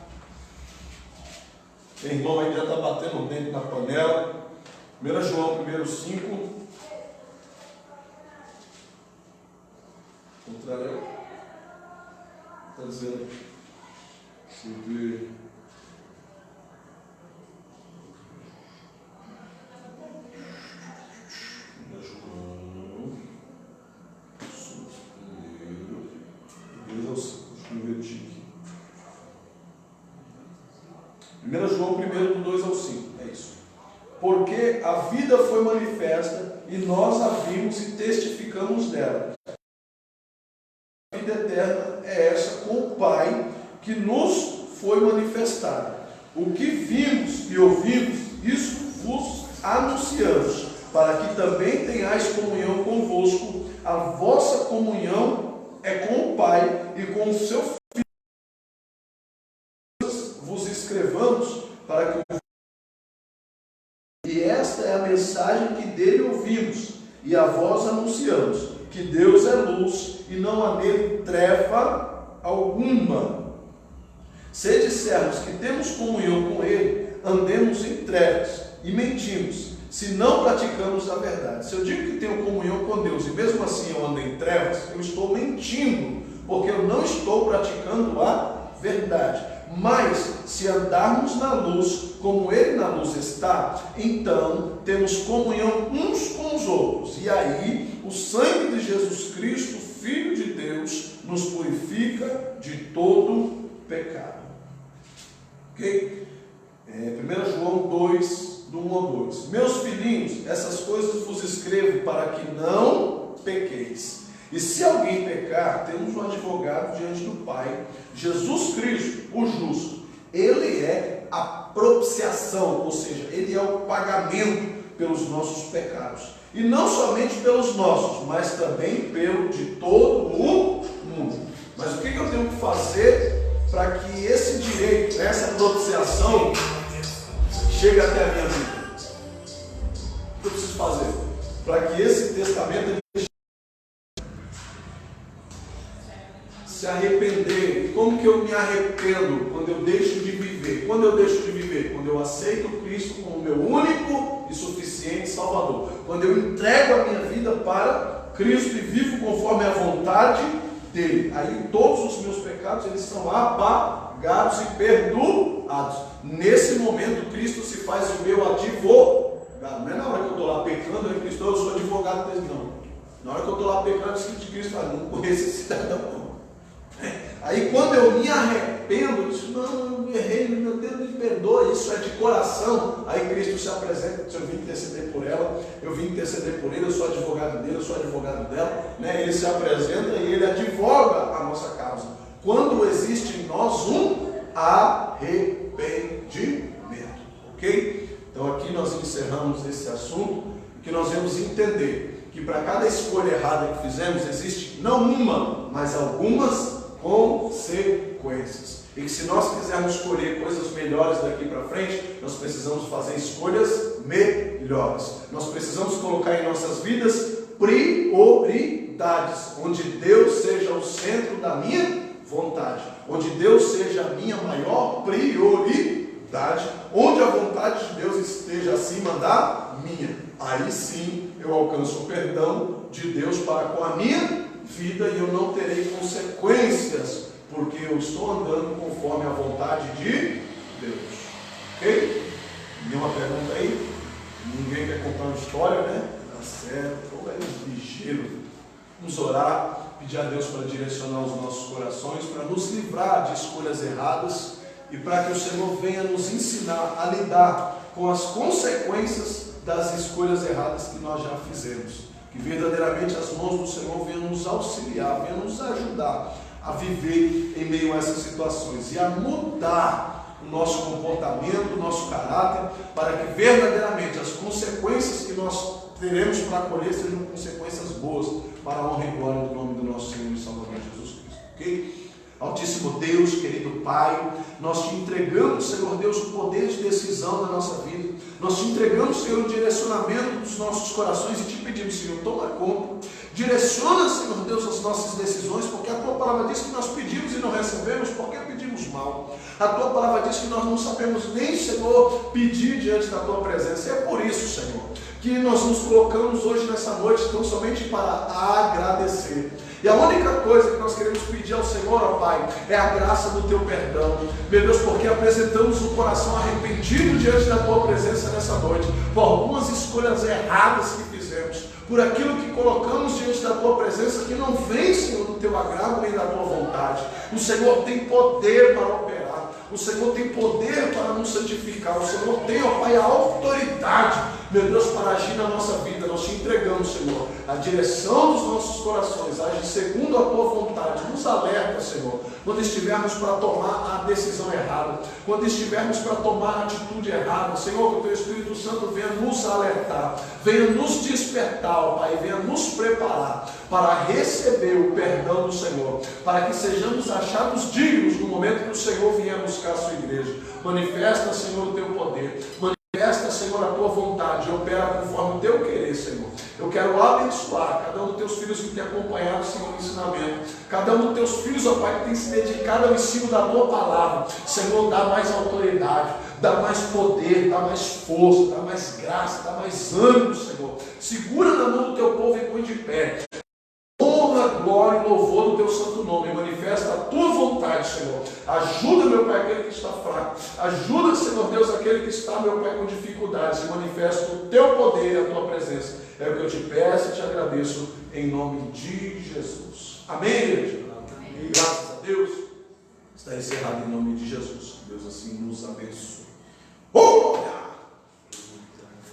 S4: Tem irmão aí que já está batendo o dente na panela. 1 João, 5. Contrário. Está dizendo. Deixa eu ver. Deixa eu 1 João 1, do 2 ao 5, é isso. Porque a vida foi manifesta e nós a vimos e testificamos dela. A vida eterna é essa com o Pai que nos foi manifestada. O que vimos e ouvimos, isso vos anunciamos, para que também tenhais comunhão convosco. A vossa comunhão é com o Pai e com o seu Filho. Vos escrevamos para que e esta é a mensagem que dele ouvimos e a vós anunciamos, que Deus é luz e não há nele treva alguma. Se dissermos que temos comunhão com ele, andemos em trevas e mentimos, se não praticamos a verdade. Se eu digo que tenho comunhão com Deus e mesmo assim eu ando em trevas, eu estou mentindo, porque eu não estou praticando a verdade. Mas, se andarmos na luz, como Ele na luz está, então temos comunhão uns com os outros. E aí, o sangue de Jesus Cristo, Filho de Deus, nos purifica de todo pecado. Ok? 1 João 2, do 1 ao 2. Meus filhinhos, essas coisas vos escrevo para que não pequeis. E se alguém pecar, temos um advogado diante do Pai, Jesus Cristo, o justo. Ele é a propiciação, ou seja, ele é o pagamento pelos nossos pecados. E não somente pelos nossos, mas também pelo de todo o mundo. Mas o que eu tenho que fazer para que esse direito, essa propiciação, chegue até a minha vida? O que eu preciso fazer? Para que esse testamento se arrepender. Como que eu me arrependo quando eu deixo de viver? Quando eu deixo de viver? Quando eu aceito Cristo como meu único e suficiente Salvador. Quando eu entrego a minha vida para Cristo e vivo conforme a vontade dele. Aí todos os meus pecados eles são apagados e perdoados. Nesse momento Cristo se faz o meu advogado. Não é na hora que eu estou lá pecando, eu sou advogado dele, não. Na hora que eu estou lá pecando, Cristo fala, não conheço esse cidadão, não. Aí quando eu me arrependo, eu digo, não, eu errei, meu Deus, me perdoa, isso é de coração. Aí Cristo se apresenta, eu vim interceder por ela, eu vim interceder por ele, eu sou advogado dele, eu sou advogado dela, né? Ele se apresenta e ele advoga a nossa causa. Quando existe em nós um arrependimento, ok? Então aqui nós encerramos esse assunto, que nós vamos entender que para cada escolha errada que fizemos, existe não uma, mas algumas consequências. E que se nós quisermos escolher coisas melhores daqui para frente, nós precisamos fazer escolhas melhores. Nós precisamos colocar em nossas vidas prioridades, onde Deus seja o centro da minha vontade, onde Deus seja a minha maior prioridade, onde a vontade de Deus esteja acima da minha. Aí sim eu alcanço o perdão de Deus para com a minha vida e eu não terei consequências, porque eu estou andando conforme a vontade de Deus. Ok? Nenhuma pergunta aí? Ninguém quer contar uma história, né? Tá certo, ou é ligeiro. Vamos orar. pedir a Deus para direcionar os nossos corações, para nos livrar de escolhas erradas e para que o Senhor venha nos ensinar a lidar com as consequências das escolhas erradas que nós já fizemos. Que verdadeiramente as mãos do Senhor venham nos auxiliar, venham nos ajudar a viver em meio a essas situações e a mudar o nosso comportamento, o nosso caráter, para que verdadeiramente as consequências que nós teremos para colher sejam consequências boas para a honra e glória do nome do nosso Senhor e Salvador Jesus Cristo. Ok? Altíssimo Deus, querido Pai, nós te entregamos, Senhor Deus, o poder de decisão da nossa vida. Nós te entregamos, Senhor, o direcionamento dos nossos corações e te pedimos, Senhor, toma conta. Direciona, Senhor Deus, as nossas decisões, porque a Tua palavra diz que nós pedimos e não recebemos, porque pedimos mal. A Tua palavra diz que nós não sabemos nem, Senhor, pedir diante da Tua presença. E é por isso, Senhor, que nós nos colocamos hoje nessa noite tão somente para agradecer. E a única coisa que nós queremos pedir ao Senhor, ó Pai, é a graça do Teu perdão. Meu Deus, porque apresentamos um coração arrependido diante da Tua presença nessa noite, por algumas escolhas erradas que fizemos, por aquilo que colocamos diante da Tua presença que não vem, Senhor, do Teu agrado nem da Tua vontade. O Senhor tem poder para operar, o Senhor tem poder para nos santificar, o Senhor tem, ó Pai, a autoridade, meu Deus, para agir na nossa vida. Nós te entregamos, Senhor, a direção dos nossos corações, age segundo a Tua vontade. Nos alerta, Senhor, quando estivermos para tomar a decisão errada, quando estivermos para tomar a atitude errada. Senhor, que o Teu Espírito Santo venha nos alertar, venha nos despertar, ó Pai, venha nos preparar para receber o perdão do Senhor, para que sejamos achados dignos no momento que o Senhor vier buscar a Sua igreja. Manifesta, Senhor, o Teu poder, manifesta, Senhor, a Tua vontade, opera conforme o Teu querer, Senhor. Eu quero abençoar cada um dos Teus filhos que tem acompanhado, Senhor, o ensinamento, cada um dos Teus filhos, ó Pai, que tem se dedicado ao ensino da Tua palavra. Senhor, dá mais autoridade, dá mais poder, dá mais força, dá mais graça, dá mais ânimo, Senhor. Segura na mão do Teu povo e põe de pé. Honra, glória e louvor do Teu santo nome. Manifesta a Tua vontade, Senhor. Ajuda, meu Pai, aquele que está fraco. Ajuda, Senhor Deus, aquele que está, meu Pai, com dificuldades. E manifesta o Teu poder e a Tua presença. É o que eu te peço e te agradeço em nome de Jesus. Amém, igreja? Amém. Graças a Deus. Está encerrado em nome de Jesus. Que Deus assim nos abençoe.